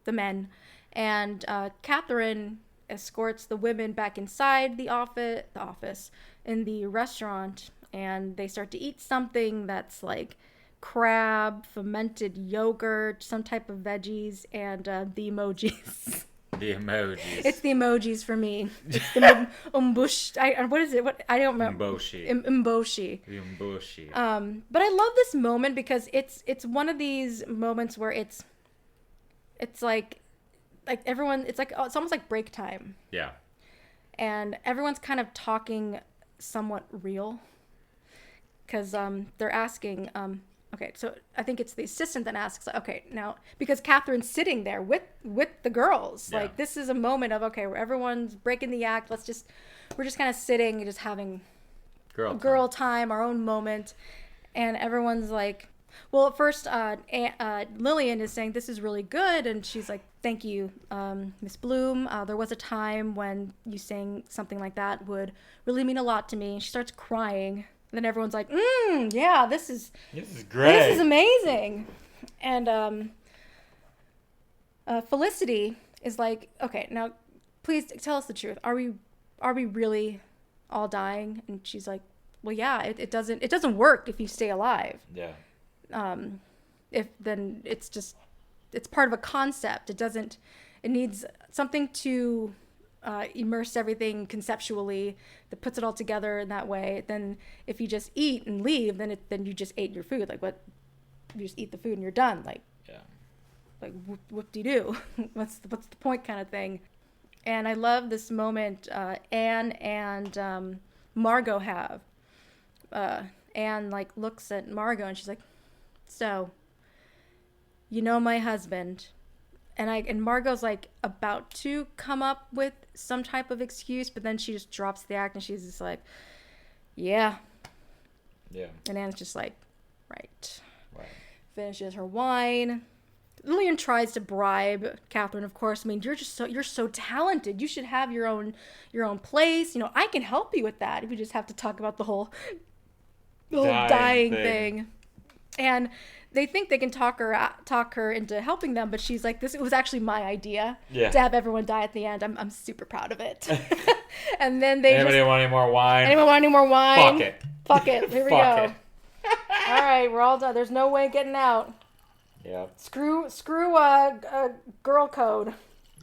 men, and Catherine escorts the women back inside the office in the restaurant, and they start to eat something that's like crab, fermented yogurt, some type of veggies, and the emojis. The emojis. It's the emojis for me. It's the umbush. What is it? What I don't remember. Umboshi. Umboshi. The umboshi. But I love this moment because it's one of these moments where it's like everyone, it's almost like break time. Yeah. And everyone's kind of talking somewhat real. because they're asking. Okay, so I think it's the assistant that asks. Okay, now because Catherine's sitting there with the girls, Yeah. like this is a moment of okay, where everyone's breaking the act. We're just kind of sitting and just having girl time, our own moment, and everyone's like, well, at first, Lillian is saying this is really good, and she's like, thank you, Miss Bloom. There was a time when you saying something like that would really mean a lot to me. And she starts crying. And then everyone's like, yeah, this is great. This is amazing. And Felicity is like, okay, now please tell us the truth. Are we really all dying? And she's like, well, yeah, it doesn't work if you stay alive. Yeah. If then it's part of a concept. It needs something to immerse everything conceptually that puts it all together in that way. Then if you just eat and leave, then you just ate your food. Like what? You just eat the food and you're done. Like Yeah. Like whoop-de-doo. what's the point kind of thing. And I love this moment Anne and Margot have. Anne like looks at Margot and she's like, so, you know my husband. And Margot's like about to come up with some type of excuse, but then she just drops the act and she's just like, yeah. Yeah. And Anne's just like, right. Right. Finishes her wine. Lillian tries to bribe Catherine, of course. I mean, you're so talented. You should have your own place. You know, I can help you with that. If you just have to talk about the whole dying thing. And they think they can talk her into helping them, but she's like, it was actually my idea to have everyone die at the end. I'm super proud of it. And then Anybody want any more wine? Anyone want any more wine? Fuck it. Fuck it. Here we Fuck go. it. All right, we're all done. There's no way getting out. Yeah. Screw girl code.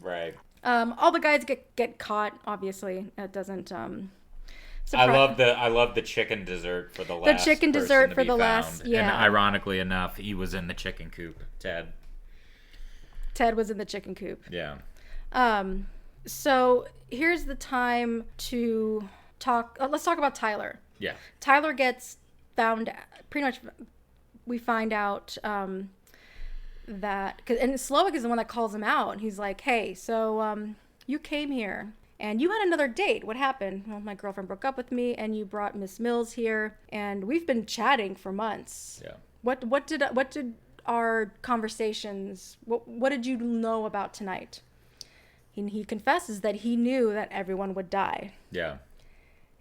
Right. All the guys get caught. Obviously, it doesn't. I love the chicken dessert for the last. The chicken person dessert to for be the found. last. Yeah. And ironically enough, he was in the chicken coop. Ted. Ted was in the chicken coop. Yeah. So here's the time to talk. Let's talk about Tyler. Yeah. Tyler gets found. Pretty much, we find out that and Slowick is the one that calls him out. And he's like, "Hey, so you came here and you had another date. What happened?" "Well, my girlfriend broke up with me, and you brought Miss Mills here, and we've been chatting for months." Yeah. What did our conversations? What did you know about tonight? He confesses that he knew that everyone would die. Yeah.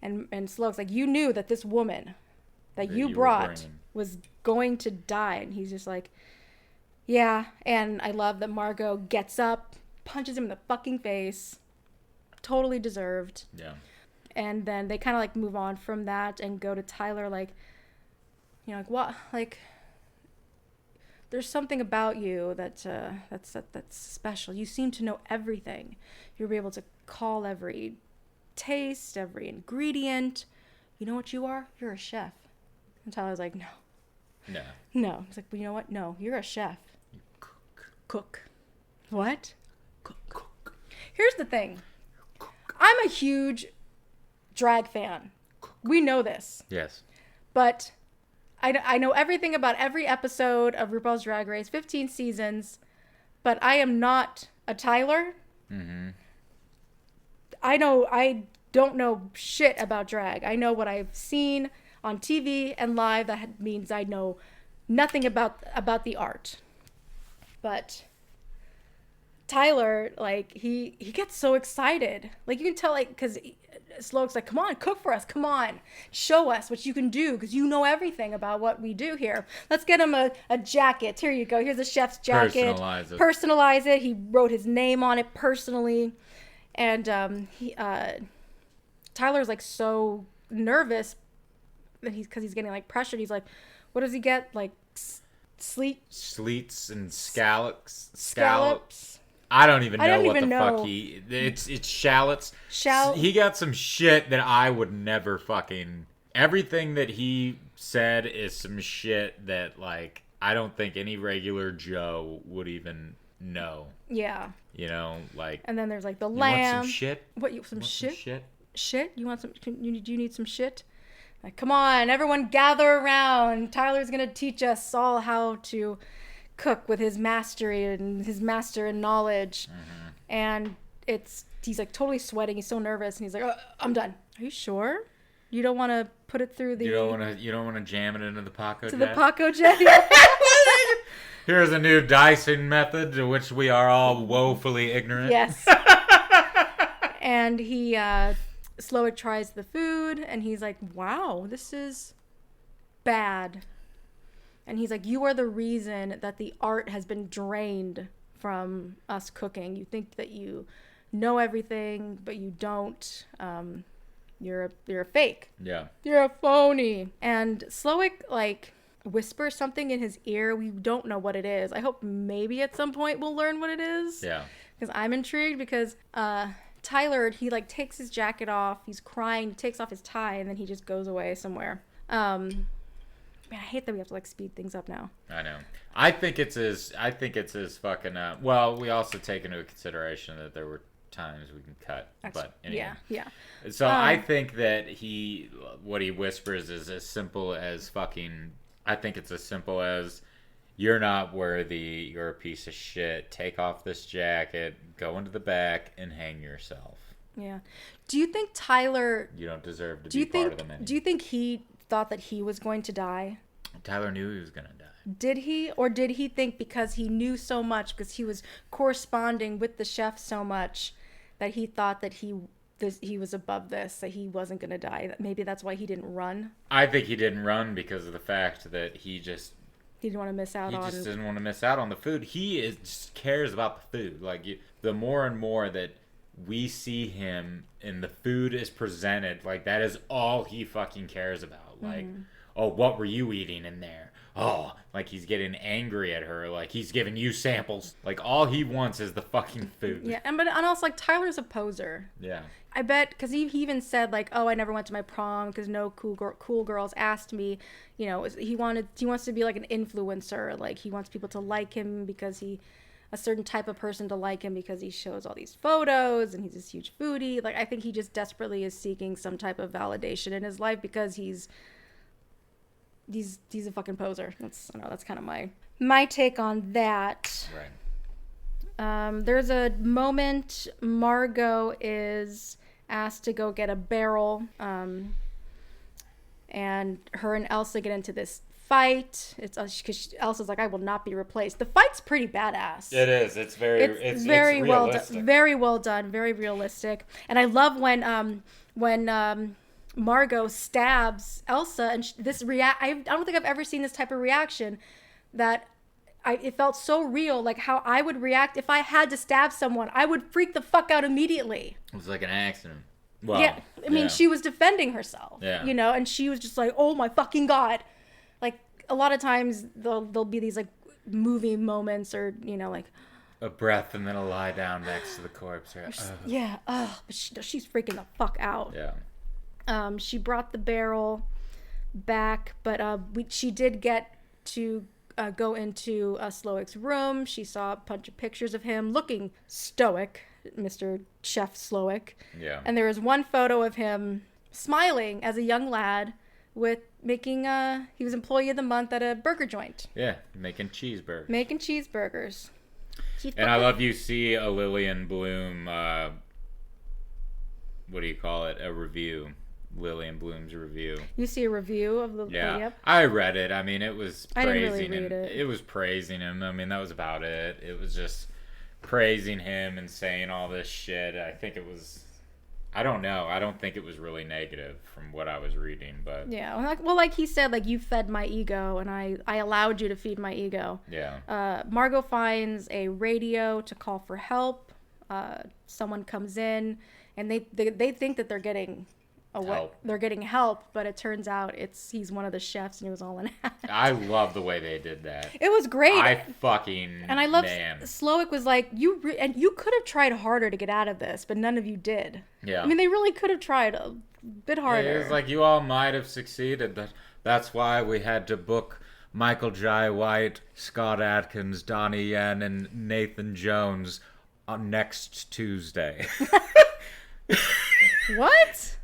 And Slowick's like, "You knew that this woman that you were brought bringing was going to die." And he's just like, yeah. And I love that Margot gets up, punches him in the fucking face. Totally deserved. Yeah. And then they kind of like move on from that and go to Tyler, like, you know, like, what? Like, there's something about you that's special. You seem to know everything. You're able to call every taste, every ingredient. You know what you are? You're a chef. And Tyler's like, no. No. No. He's like, well, you know what? No, you're a chef. You cook. Cook. What? Cook. Here's the thing. I'm a huge drag fan. We know this. Yes. But I know everything about every episode of RuPaul's Drag Race, 15 seasons, but I am not a Tyler. Mm-hmm. I don't know shit about drag. I know what I've seen on TV and live. That means I know nothing about the art. But Tyler, like, he gets so excited. Like, you can tell, like, because Slowick's like, come on, cook for us. Come on. Show us what you can do, because you know everything about what we do here. Let's get him a jacket. Here you go. Here's a chef's jacket. Personalize it. He wrote his name on it personally. And Tyler's, like, so nervous that because he's getting, like, pressured. He's like, what does he get? Like, sleets and scallops. I don't even know what the know. fuck it's shallots. He got some shit that I would never fucking. Everything that he said is some shit that, like, I don't think any regular Joe would even know. Yeah. You know, like. And then there's, like, the you lamb. Want some shit? What, some shit? Some shit? Shit? You want some? Do you need some shit? Like, come on, everyone gather around. Tyler's going to teach us all how to cook with his mastery and his master in knowledge. Mm-hmm. And he's like totally sweating. He's so nervous. And he's like, I'm done. Are you sure? You don't want to put it through the... You don't want to jam it into the Paco To jet? the Paco jet? Here's a new dicing method to which we are all woefully ignorant. Yes. And he, Slowick tries the food, and he's like, wow, this is bad. And he's like, you are the reason that the art has been drained from us cooking. You think that you know everything, but you don't. You're a fake. Yeah. You're a phony. And Slowick, like, whispers something in his ear. We don't know what it is. I hope maybe at some point we'll learn what it is. Yeah. Because I'm intrigued because Tyler, he, like, takes his jacket off. He's crying, takes off his tie, and then he just goes away somewhere. Man, I hate that we have to, like, speed things up now. I know. I think it's his fucking, well, we also take into consideration that there were times we can cut, but anyway. Yeah. So I think that what he whispers is as simple as I think it's as simple as, you're not worthy, you're a piece of shit, take off this jacket, go into the back, and hang yourself. Yeah. Do you think Tyler... You don't deserve to be part of the menu. Do you think he thought that he was going to die? Tyler knew he was going to die. Did he? Or did he think because he knew so much, because he was corresponding with the chef so much, that he thought that he was above this, that he wasn't going to die? That maybe that's why he didn't run? I think he didn't run because of the fact that he just didn't want to miss out on... He just didn't want to miss out on the food. He just cares about the food. Like, the more and more that we see him and the food is presented, like, that is all he fucking cares about. Like, oh, what were you eating in there? Oh, like, he's getting angry at her. Like, he's giving you samples. Like, all he wants is the fucking food. Yeah, and also, like, Tyler's a poser. Yeah. I bet, because he even said, like, oh, I never went to my prom because no cool girls asked me. You know, he wants to be, like, an influencer. Like, he wants people to like him because a certain type of person to like him because he shows all these photos and he's this huge foodie. Like, I think he just desperately is seeking some type of validation in his life because he's a fucking poser. That's kind of my take on that. Right. There's a moment Margot is asked to go get a barrel, and her and Elsa get into this fight. It's because Elsa's like, I will not be replaced. The fight's pretty badass. It is. It's very well done. Very well done. Very realistic. And I love when Margot stabs Elsa, and I don't think I've ever seen this type of reaction. That it felt so real, like how I would react if I had to stab someone. I would freak the fuck out immediately. It was like an accident. Well, yeah, I mean, she was defending herself. Yeah. You know, and she was just like, oh my fucking God. Like, a lot of times there'll be these, like, movie moments or, you know, like... A breath and then a lie down next to the corpse. Yeah, but she's freaking the fuck out. Yeah. She brought the barrel back, but she did get to go into Slowick's room. She saw a bunch of pictures of him looking stoic, Mr. Chef Slowick. Yeah. And there was one photo of him smiling as a young lad with he was employee of the month at a burger joint. Yeah, making cheeseburgers. And I love you see a Lillian Bloom, what do you call it? A review. Lillian Bloom's review. You see a review of the... Yeah, Yep. I read it. I mean, it was praising I didn't really read him. it. It was praising him. I mean, that was about it. It was just praising him and saying all this shit. I think it was... I don't know. I don't think it was really negative from what I was reading, but... Yeah, well, like he said, like, you fed my ego, and I allowed you to feed my ego. Yeah. Margot finds a radio to call for help. Someone comes in, and they think that they're getting... Help. They're getting help, but it turns out he's one of the chefs and he was all in hat. I love the way they did that. It was great. And I love Slowick was like, you could have tried harder to get out of this, but none of you did. Yeah. I mean, they really could have tried a bit harder. Yeah, it was like, you all might have succeeded. That's why we had to book Michael Jai White, Scott Adkins, Donnie Yen, and Nathan Jones on next Tuesday. What?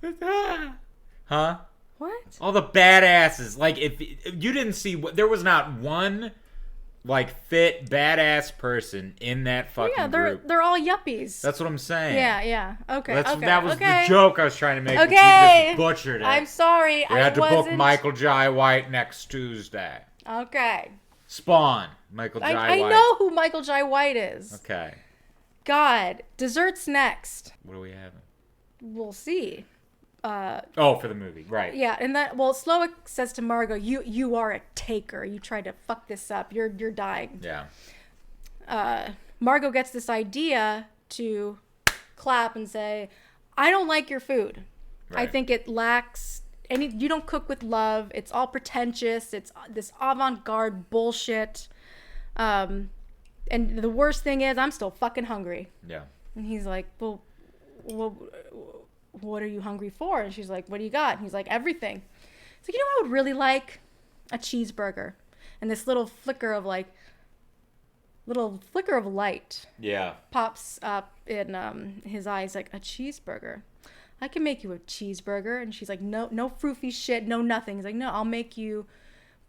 Huh? What? All the badasses. Like, if you didn't see, there was not one, like, fit, badass person in that fucking group. They're all yuppies. That's what I'm saying. Yeah. Okay. That was okay. the joke I was trying to make. Okay. You just butchered it. I'm sorry. We had to book wasn't... Michael Jai White next Tuesday. Okay. Spawn. Michael Jai White. I know who Michael Jai White is. Okay. God. Desserts next. What do we have? We'll see. For the movie, right? Yeah, and Slowik says to Margot, "You are a taker. You tried to fuck this up. You're dying." Yeah. Margot gets this idea to clap and say, "I don't like your food. Right. I think it lacks any. You don't cook with love. It's all pretentious. It's this avant-garde bullshit. And the worst thing is, I'm still fucking hungry." Yeah. And he's like, "Well, what are you hungry for?" And she's like, "What do you got?" And he's like, "Everything." It's like, you know what I would really like? A cheeseburger. And this little flicker of light Yeah. pops up in his eyes, like, a cheeseburger. I can make you a cheeseburger. And she's like, no froofy shit, no nothing. He's like, no, I'll make you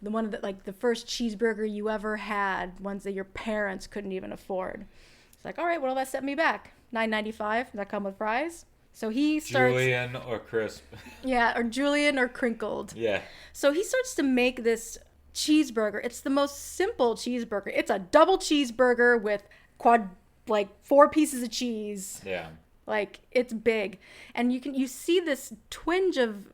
the one that, the first cheeseburger you ever had, ones that your parents couldn't even afford. It's like, all right, well, that set me back. $9.95. Does that come with fries? So he starts... Julian or crisp. Yeah, or Julian or crinkled. Yeah. So he starts to make this cheeseburger. It's the most simple cheeseburger. It's a double cheeseburger with 4 pieces of cheese. Yeah. Like, it's big. And you see this twinge of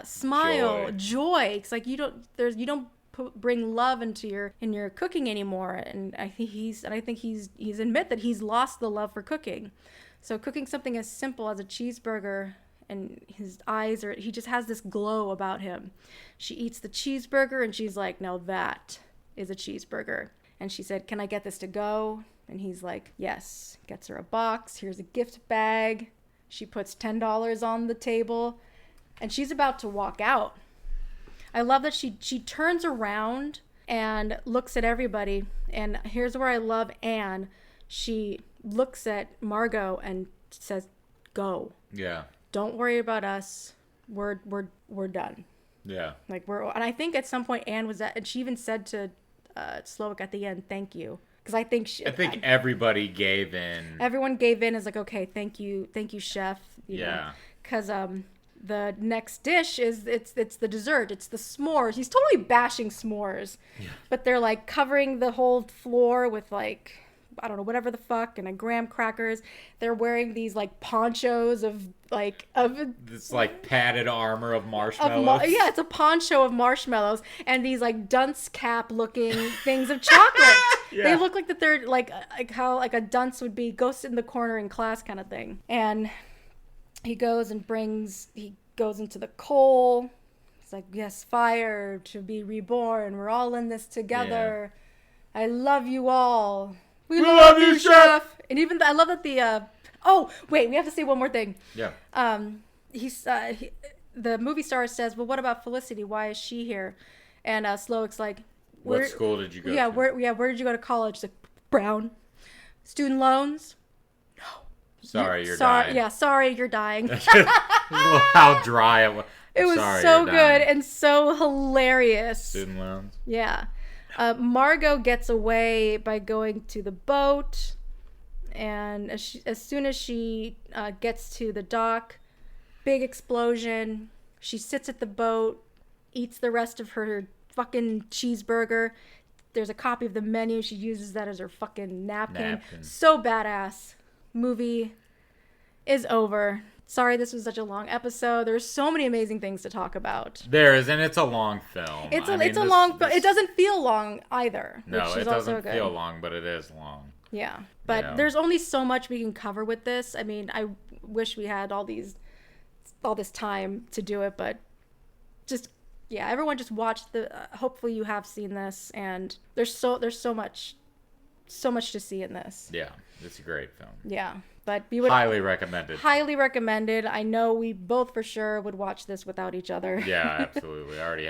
smile, joy. It's like you don't bring love into your cooking anymore. And I think he's admit that he's lost the love for cooking. So cooking something as simple as a cheeseburger, and his eyes he just has this glow about him. She eats the cheeseburger and she's like, "Now that is a cheeseburger." And she said, "Can I get this to go?" And he's like, "Yes." Gets her a box. Here's a gift bag. She puts $10 on the table and she's about to walk out. I love that she turns around and looks at everybody. And here's where I love Anne. She looks at Margot and says, "Go. Yeah. Don't worry about us. We're done." Yeah. Like, and I think at some point Anne and she even said to Slowik at the end, "Thank you." Because I think everybody gave in. Everyone gave in, is like, "Okay, thank you, chef." Yeah. Because the next dish is it's the dessert. It's the s'mores. He's totally bashing s'mores. Yeah. But they're like covering the whole floor with like, I don't know, whatever the fuck, and graham crackers. They're wearing these like ponchos of this like padded armor of marshmallows. Yeah, it's a poncho of marshmallows and these like dunce cap looking things of chocolate. Yeah. They look like that they're like how like a dunce would be, ghost in the corner in class kind of thing. And he goes into the coal. It's like, "Yes, fire to be reborn. We're all in this together. Yeah. I love you all. We love you, chef." And even I love that the oh wait, we have to say one more thing. Yeah. The movie star says, "Well, what about Felicity? Why is she here?" And Slowik's like, "What school did you go to? Where did you go to college?" She's like, "Brown. Student loans?" "No." Sorry, you're dying. Yeah, sorry, you're dying. How dry it was. It was so good and so hilarious. Student loans. Yeah. Margot gets away by going to the boat, and as soon as she gets to the dock, big explosion. She sits at the boat, eats the rest of her fucking cheeseburger. There's a copy of the menu. She uses that as her fucking napkin. So badass. Movie is over. Sorry this was such a long episode. There's so many amazing things to talk about. There is, and it's a long film. It's a long film. It doesn't feel long either. No, it doesn't feel long, but it is long. Yeah, but there's only so much we can cover with this. I mean, I wish we had all this time to do it, but just everyone just watch hopefully you have seen this, and there's so much to see in this. Yeah, it's a great film. Yeah, but we would highly recommended. Highly recommended. I know we both for sure would watch this without each other. Yeah, absolutely. Already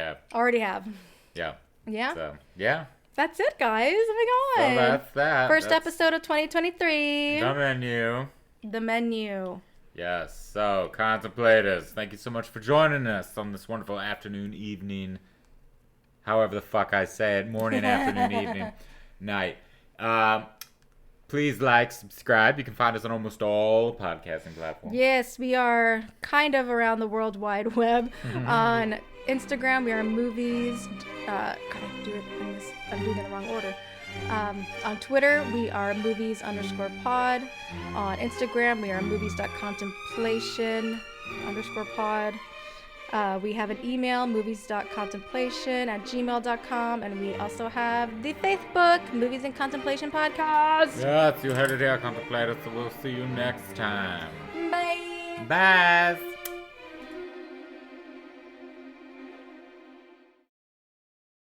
have. Yeah. Yeah. So, yeah. That's it, guys. Oh my god. So that's that. First episode of 2023. The menu. The menu. Yes. So, contemplators, thank you so much for joining us on this wonderful afternoon, evening, however the fuck I say it, morning, afternoon, evening, night. Please like, subscribe. You can find us on almost all podcasting platforms. Yes, we are kind of around the World Wide Web. On Instagram, we are movies. God, I'm doing it in the wrong order. On Twitter, we are movies_pod. On Instagram, we are movies.contemplation_pod. We have an email, movies.contemplation@gmail.com, and we also have the Facebook, Movies and Contemplation Podcast. Yes, you heard it here, contemplators. So we'll see you next time. Bye. Bye.